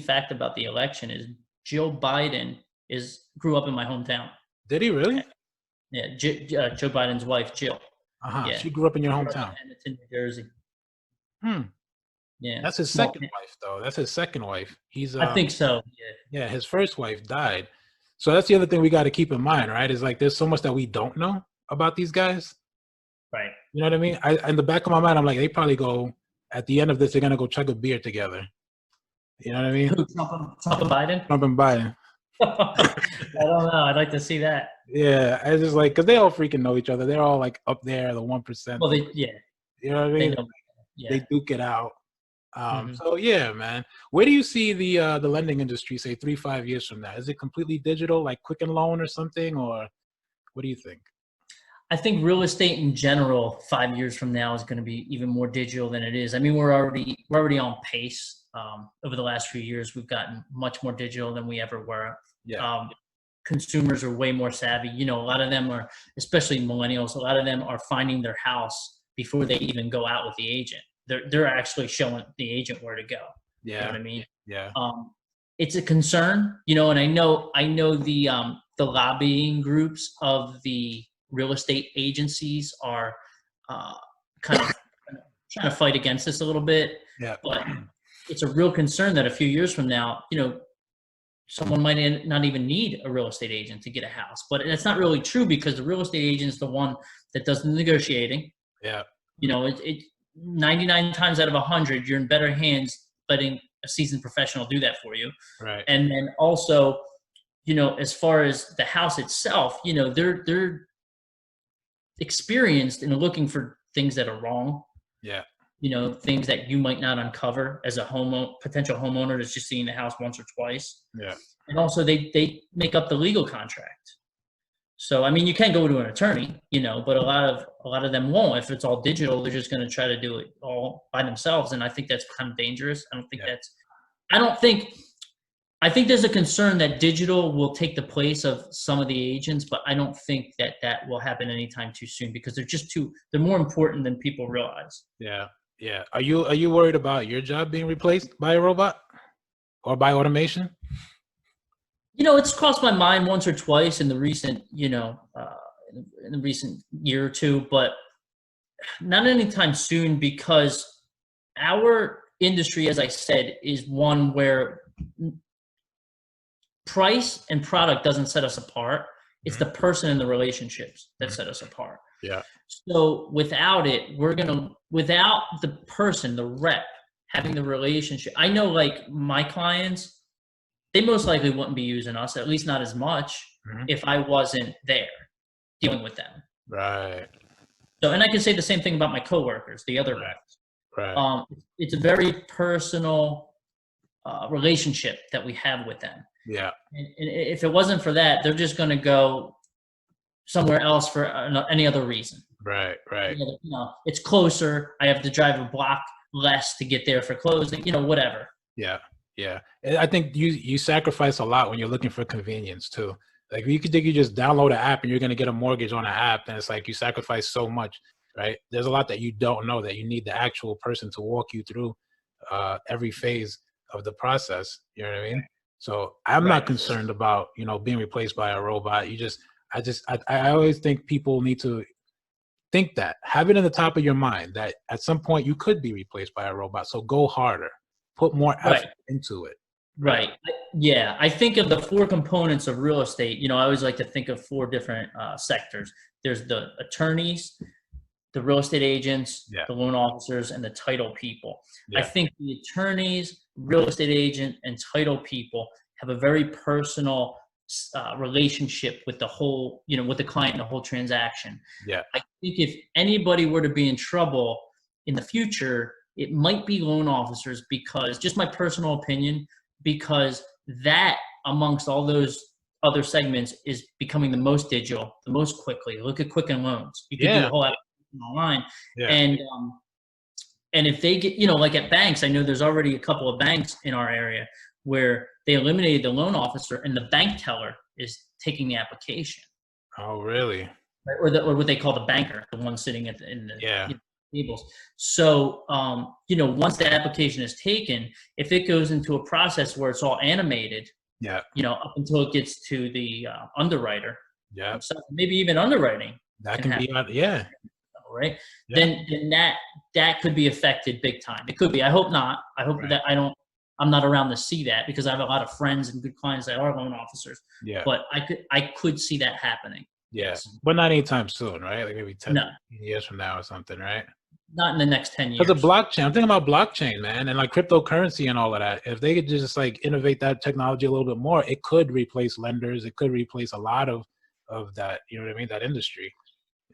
fact about the election is Joe Biden grew up in my hometown. Did he really? Yeah, Joe Biden's wife, Jill. Yeah. She grew up in your hometown. In New Jersey. Yeah. That's his second wife, though. That's his second wife. I think so. Yeah, his first wife died. So that's the other thing we got to keep in mind, right? Is like there's so much that we don't know about these guys. Right. You know what I mean? In the back of my mind, I'm like, they probably go at the end of this, they're gonna go chug a beer together. You know what I mean? Trump and Biden. Trump and Biden. I don't know. I'd like to see that. Yeah, I just like because they all freaking know each other. They're all like up there, the 1%. Well, You know what I mean? They duke it out. So yeah, man. Where do you see the lending industry, say 3-5 years from now? Is it completely digital, like Quicken Loan or something, or what do you think? I think real estate in general, 5 years from now, is going to be even more digital than it is. I mean, we're already on pace. Over the last few years, we've gotten much more digital than we ever were. Yeah. Consumers are way more savvy. A lot of them are, especially millennials, a lot of them are finding their house before they even go out with the agent. They're actually showing the agent where to go. Yeah. You know what I mean? Yeah. It's a concern, and I know the lobbying groups of the real estate agencies are kind of trying to fight against this a little bit. Yeah. But it's a real concern that a few years from now, someone might not even need a real estate agent to get a house. But it's not really true because the real estate agent is the one that does the negotiating. Yeah. 99 times out of 100, you're in better hands letting a seasoned professional do that for you. Right. And then also, as far as the house itself, they're experienced in looking for things that are wrong. Yeah. Things that you might not uncover as a potential homeowner that's just seeing the house once or twice. Yeah. And also they make up the legal contract. So, I mean, you can go to an attorney, but a lot of them won't. If it's all digital, they're just going to try to do it all by themselves. And I think that's kind of dangerous. I think there's a concern that digital will take the place of some of the agents, but I don't think that will happen anytime too soon because they're more important than people realize. Yeah. Yeah. Are you worried about your job being replaced by a robot or by automation? It's crossed my mind once or twice in the recent, in the recent year or two, but not anytime soon because our industry, as I said, is one where price and product doesn't set us apart. It's the person and the relationships that set us apart. Yeah. So without the person, the rep, having the relationship, I know like my clients, they most likely wouldn't be using us, at least not as much, if I wasn't there dealing with them. Right. So, and I can say the same thing about my coworkers, the other reps. Right. It's a very personal relationship that we have with them. Yeah. And if it wasn't for that, they're just going to go somewhere else for any other reason. Right. It's closer. I have to drive a block less to get there for closing, whatever. Yeah. Yeah. I think you sacrifice a lot when you're looking for convenience too. Like you just download an app and you're going to get a mortgage on an app. And it's like you sacrifice so much, right? There's a lot that you don't know that you need the actual person to walk you through every phase of the process. You know what I mean? So I'm not concerned about, being replaced by a robot. I always think people need to think that, have it in the top of your mind that at some point you could be replaced by a robot. So go harder, put more effort into it. Right. Yeah. I think of the 4 components of real estate. I always like to think of 4 different sectors. There's the attorneys, the real estate agents, Yeah. the loan officers, and the title people. I Yeah. think the attorneys, real estate agent, and title people have a very personal relationship with the whole, with the client and the whole transaction. Yeah. I think if anybody were to be in trouble in the future, it might be loan officers, because, just my personal opinion, because that amongst all those other segments is becoming the most digital, the most quickly. Look at Quicken Loans. You could do Yeah. a whole application online. Yeah. And if they get, like at banks, I know there's already a couple of banks in our area where they eliminated the loan officer and the bank teller is taking the application. Oh, really? Right? Or what they call the banker, the one sitting in the tables. So, once the application is taken, if it goes into a process where it's all animated, Yeah. up until it gets to the underwriter, Yeah. maybe even underwriting, That can be, yeah. Right. Yeah. Then that could be affected big time. It could be. I hope not. I hope that I'm not around to see that, because I have a lot of friends and good clients that are loan officers. Yeah. But I could see that happening. Yeah. Yes. But not anytime soon, right? Like maybe 10 No. years from now or something, right? Not in the next 10 years. Because the blockchain, I'm thinking about blockchain, man, and like cryptocurrency and all of that. If they could just like innovate that technology a little bit more, it could replace lenders. It could replace a lot of that, you know what I mean? That industry.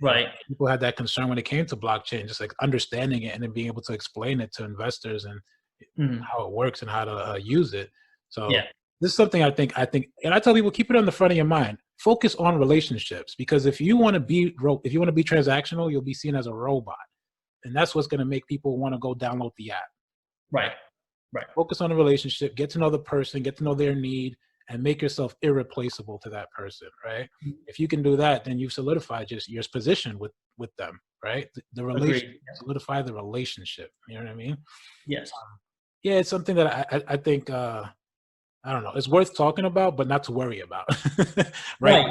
Right. People had that concern when it came to blockchain, just like understanding it and then being able to explain it to investors and how it works and how to use it. So this is something I think, and I tell people, keep it on the front of your mind. Focus on relationships, because if you want to be transactional, you'll be seen as a robot, and that's what's going to make people want to go download the app. Right. Right. Focus on the relationship, get to know the person, get to know their need, and make yourself irreplaceable to that person, right? If you can do that, then you've solidified just your position with them, right? The relationship, solidify the relationship. You know what I mean? Yes. Yeah, it's something that I think, I don't know, it's worth talking about, but not to worry about. right.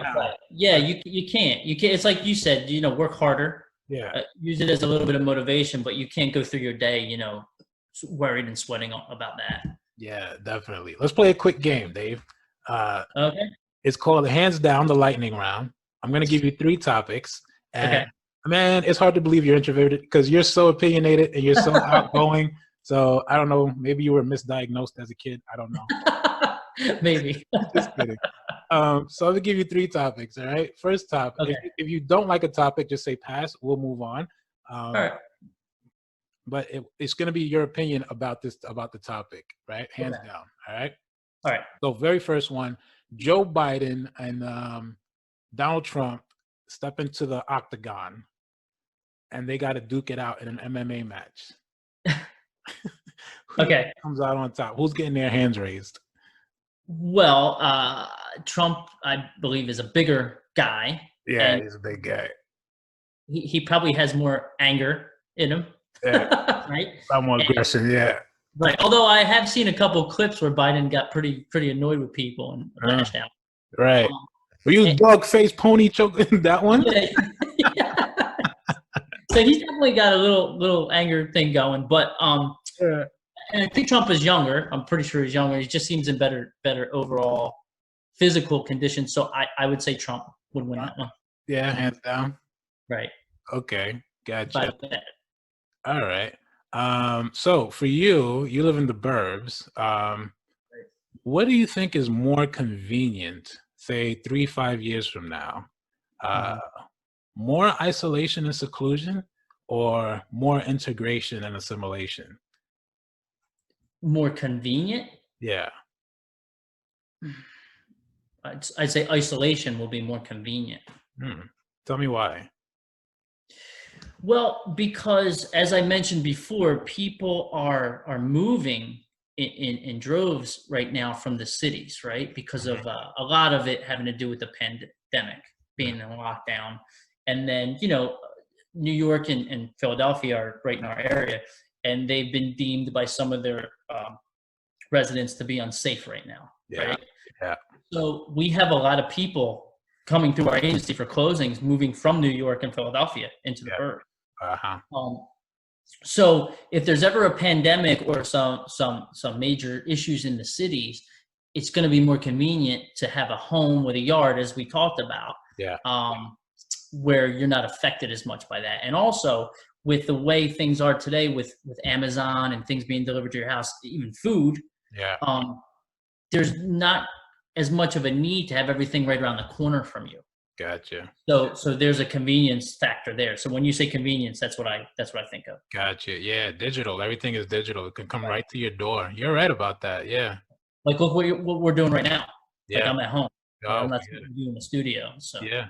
Yeah, you can't. It's like you said, work harder. Yeah. Use it as a little bit of motivation, but you can't go through your day, worried and sweating about that. Yeah, definitely. Let's play a quick game, Dave. Okay. It's called Hands Down, the lightning round. I'm going to give you 3 topics. And man, it's hard to believe you're introverted because you're so opinionated and you're so outgoing. So I don't know, maybe you were misdiagnosed as a kid. I don't know. Maybe. Just kidding. So I'm going to give you 3 topics, all right? First topic. Okay. If you don't like a topic, just say pass. We'll move on. All right. But it's going to be your opinion about the topic, right? Hands down, all right? All right. So very first one, Joe Biden and Donald Trump step into the octagon, and they got to duke it out in an MMA match. Who comes out on top? Who's getting their hands raised? Well, Trump, I believe, is a bigger guy. Yeah, he's a big guy. He probably has more anger in him. Yeah. Right? Some more aggression, yeah. Right. Although I have seen a couple of clips where Biden got pretty annoyed with people and lashed out. Right. Were you dog face pony choking that one? Yeah. So he's definitely got a little anger thing going, but and I think Trump is younger. I'm pretty sure he's younger. He just seems in better overall physical condition. So I would say Trump would win that one. Yeah, hands down. Right. Okay, gotcha. All right. So for you live in the burbs. What do you think is more convenient, say 3-5 years from now? More isolation and seclusion, or more integration and assimilation? More convenient? Yeah. I'd say isolation will be more convenient. Tell me why. Well, because as I mentioned before, people are moving in droves right now from the cities, right? Because of a lot of it having to do with the pandemic, being in lockdown. And then, New York and Philadelphia are right in our area, and they've been deemed by some of their residents to be unsafe right now. Yeah. Right? Yeah. So we have a lot of people coming through our agency for closings, moving from New York and Philadelphia into the burbs. So if there's ever a pandemic or some major issues in the cities, it's going to be more convenient to have a home with a yard, as we talked about. Yeah. where you're not affected as much by that. And also with the way things are today with Amazon and things being delivered to your house, even food, Yeah. There's not as much of a need to have everything right around the corner from you. Gotcha. So there's a convenience factor there. So when you say convenience, that's what I think of. Gotcha. Yeah, digital. Everything is digital. It can come right to your door. You're right about that. Yeah. Like look what we're doing right now. Like Yeah. I'm at home. Like, Oh, I'm not yeah. doing the studio. So Yeah.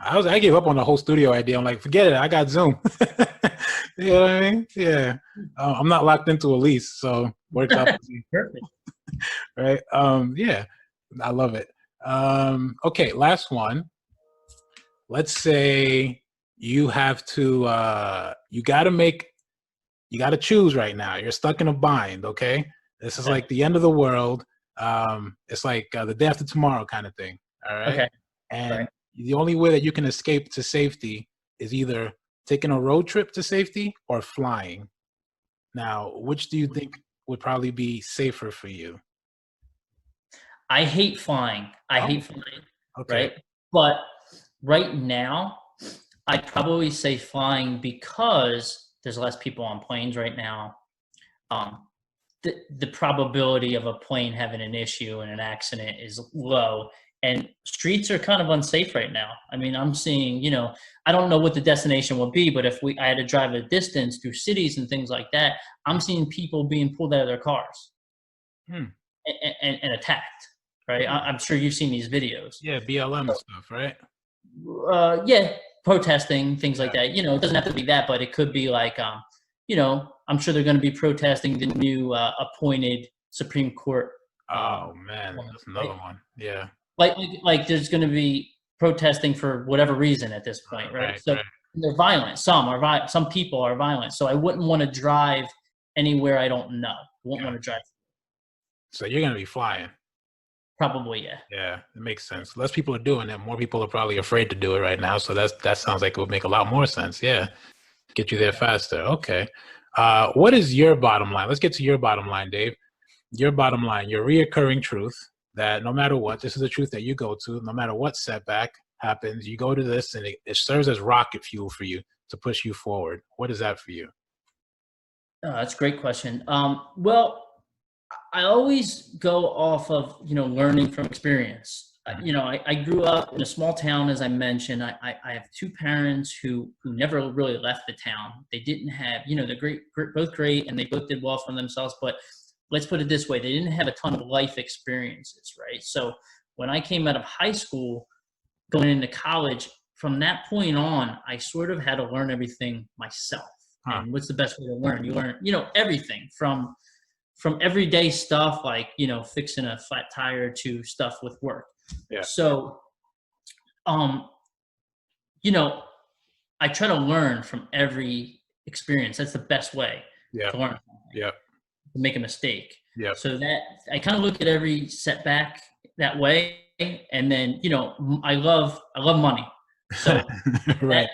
I gave up on the whole studio idea. I'm like, forget it. I got Zoom. You know what I mean? Yeah. I'm not locked into a lease, so works out. Perfect. Right. Yeah. I love it. Okay, last one. Let's say you have to you gotta choose right now. You're stuck in a bind, okay? This is Okay. like the end of the world. It's like the day after tomorrow kind of thing. All right. Okay. And Right. the only way that you can escape to safety is either taking a road trip to safety or flying. Now, which do you think would probably be safer for you? I hate flying. I Oh, hate flying. okay. Right. But right now, I'd probably say flying because there's less people on planes right now. Um, the probability of a plane having an issue and an accident is low, and streets are kind of unsafe right now. I mean, I'm seeing, I don't know what the destination will be, but if I had to drive a distance through cities and things like that, I'm seeing people being pulled out of their cars Hmm. and attacked. Right? I'm sure you've seen these videos. Yeah, BLM and stuff, right? Yeah, protesting things like Yeah. that. It doesn't have to be that, but it could be like, I'm sure they're going to be protesting the new appointed Supreme Court. Oh man, Woman, that's another one. Yeah. like there's going to be protesting for whatever reason at this point, right? Right, So right. they're violent. Some people are violent. So I wouldn't want to drive anywhere I don't know. Wouldn't want to drive. So you're gonna be flying. Probably, yeah. Yeah, it makes sense. Less people are doing it. More people are probably afraid to do it right now. So that sounds like it would make a lot more sense. Yeah, get you there faster. Okay. What is your bottom line? Let's get to your bottom line, Dave. Your bottom line, your reoccurring truth that no matter what, this is the truth that you go to. No matter what setback happens, you go to this, and it serves as rocket fuel for you to push you forward. What is that for you? Oh, that's a great question. Well, I always go off of learning from experience. I grew up in a small town, as I mentioned. I have two parents who never really left the town. They didn't have they're both great, and they both did well for themselves. But let's put it this way: they didn't have a ton of life experiences, right? So when I came out of high school, going into college, from that point on, I sort of had to learn everything myself. Huh. And what's the best way to learn? You learn everything from everyday stuff like fixing a flat tire to stuff with work. Yeah. So you know I try to learn from every experience. That's the best way Yeah. to learn something, Yeah. to make a mistake. Yeah. So that I kind of look at every setback that way. And then I love money, so Right.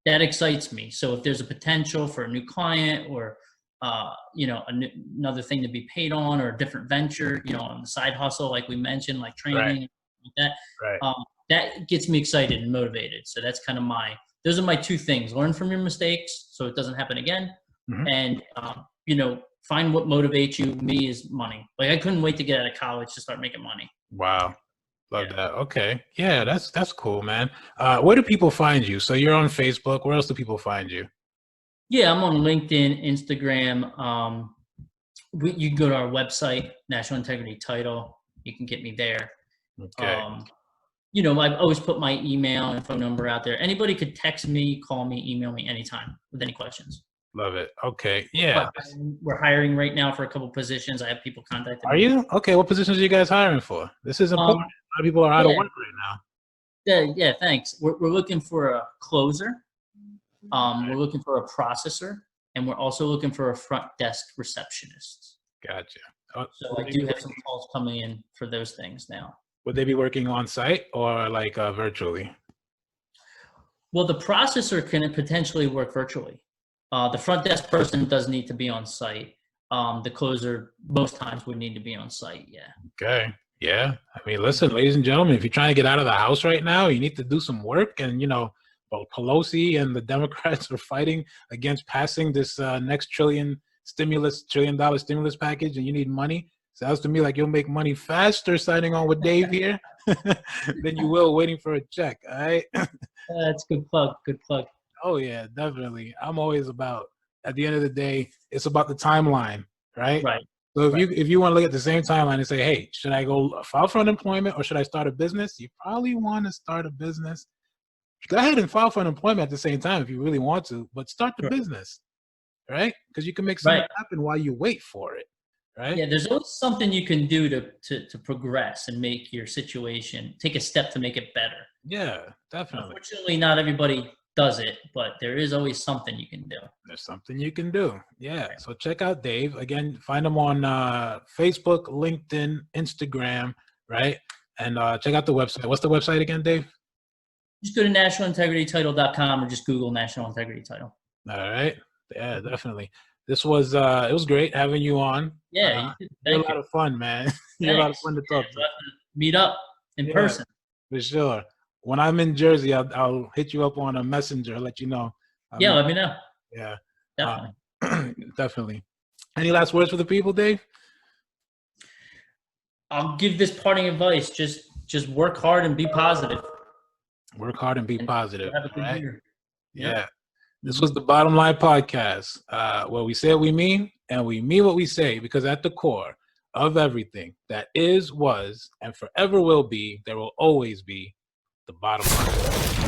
that excites me. So if there's a potential for a new client or another thing to be paid on, or a different venture, on the side hustle, like we mentioned, like training, like that, Right. that gets me excited and motivated. So that's kind of those are my two things: learn from your mistakes so it doesn't happen again, Mhm. and find what motivates you. Me is money. Like I couldn't wait to get out of college to start making money. Wow. Love Yeah. that. Okay. Yeah, that's cool, man. Where do people find you? So you're on Facebook. Where else do people find you? Yeah, I'm on LinkedIn, Instagram. You can go to our website, National Integrity Title. You can get me there. Okay. I've always put my email and phone number out there. Anybody could text me, call me, email me anytime with any questions. Love it. Okay. Yeah. We're hiring right now for a couple positions. I have people contacting Are me. you? Okay. What positions are you guys hiring for? This is important. A lot of people are out of work right now. Yeah, thanks. We're looking for a closer. We're looking for a processor, and we're also looking for a front desk receptionist. Gotcha. So I do have some calls coming in for those things now. Would they be working on site or like virtually? Well, the processor can potentially work virtually. The front desk person does need to be on site. The closer most times would need to be on site. Yeah. Okay. Yeah. I mean, listen, ladies and gentlemen, if you're trying to get out of the house right now, you need to do some work, and Well, Pelosi and the Democrats are fighting against passing this next $1 trillion stimulus package, and you need money. Sounds to me like you'll make money faster signing on with Dave here than you will waiting for a check. All right. That's good plug. Good plug. Oh yeah, definitely. I'm always about. At the end of the day, it's about the timeline, right? Right. So Right. if you want to look at the same timeline and say, hey, should I go file for unemployment or should I start a business? You probably want to start a business. Go ahead and file for unemployment at the same time if you really want to, but start the Sure. business, right? Because you can make something Right. happen while you wait for it, right? Yeah, there's always something you can do to progress and make your situation, take a step to make it better. Yeah, definitely. Unfortunately, not everybody does it, but there is always something you can do. There's something you can do. Yeah. So check out Dave. Again, find him on Facebook, LinkedIn, Instagram, right? And check out the website. What's the website again, Dave? Just go to nationalintegritytitle.com or just Google National Integrity Title. All right. Yeah, definitely. This was it was great having you on. Yeah, you You're a thank lot you. of fun, man. You're a lot of Thanks. fun to Yeah, talk to. we'll have to meet up in Yeah. person. For sure. When I'm in Jersey, I'll hit you up on a messenger, let you know. Yeah, let me know. Yeah. Definitely. Definitely. Any last words for the people, Dave? I'll give this parting advice. Just work hard and be positive. Work hard and be positive. Have a good Right? year. Yeah. This was the Bottom Line Podcast, where we say what we mean and we mean what we say, because at the core of everything that is, was, and forever will be, there will always be the bottom line.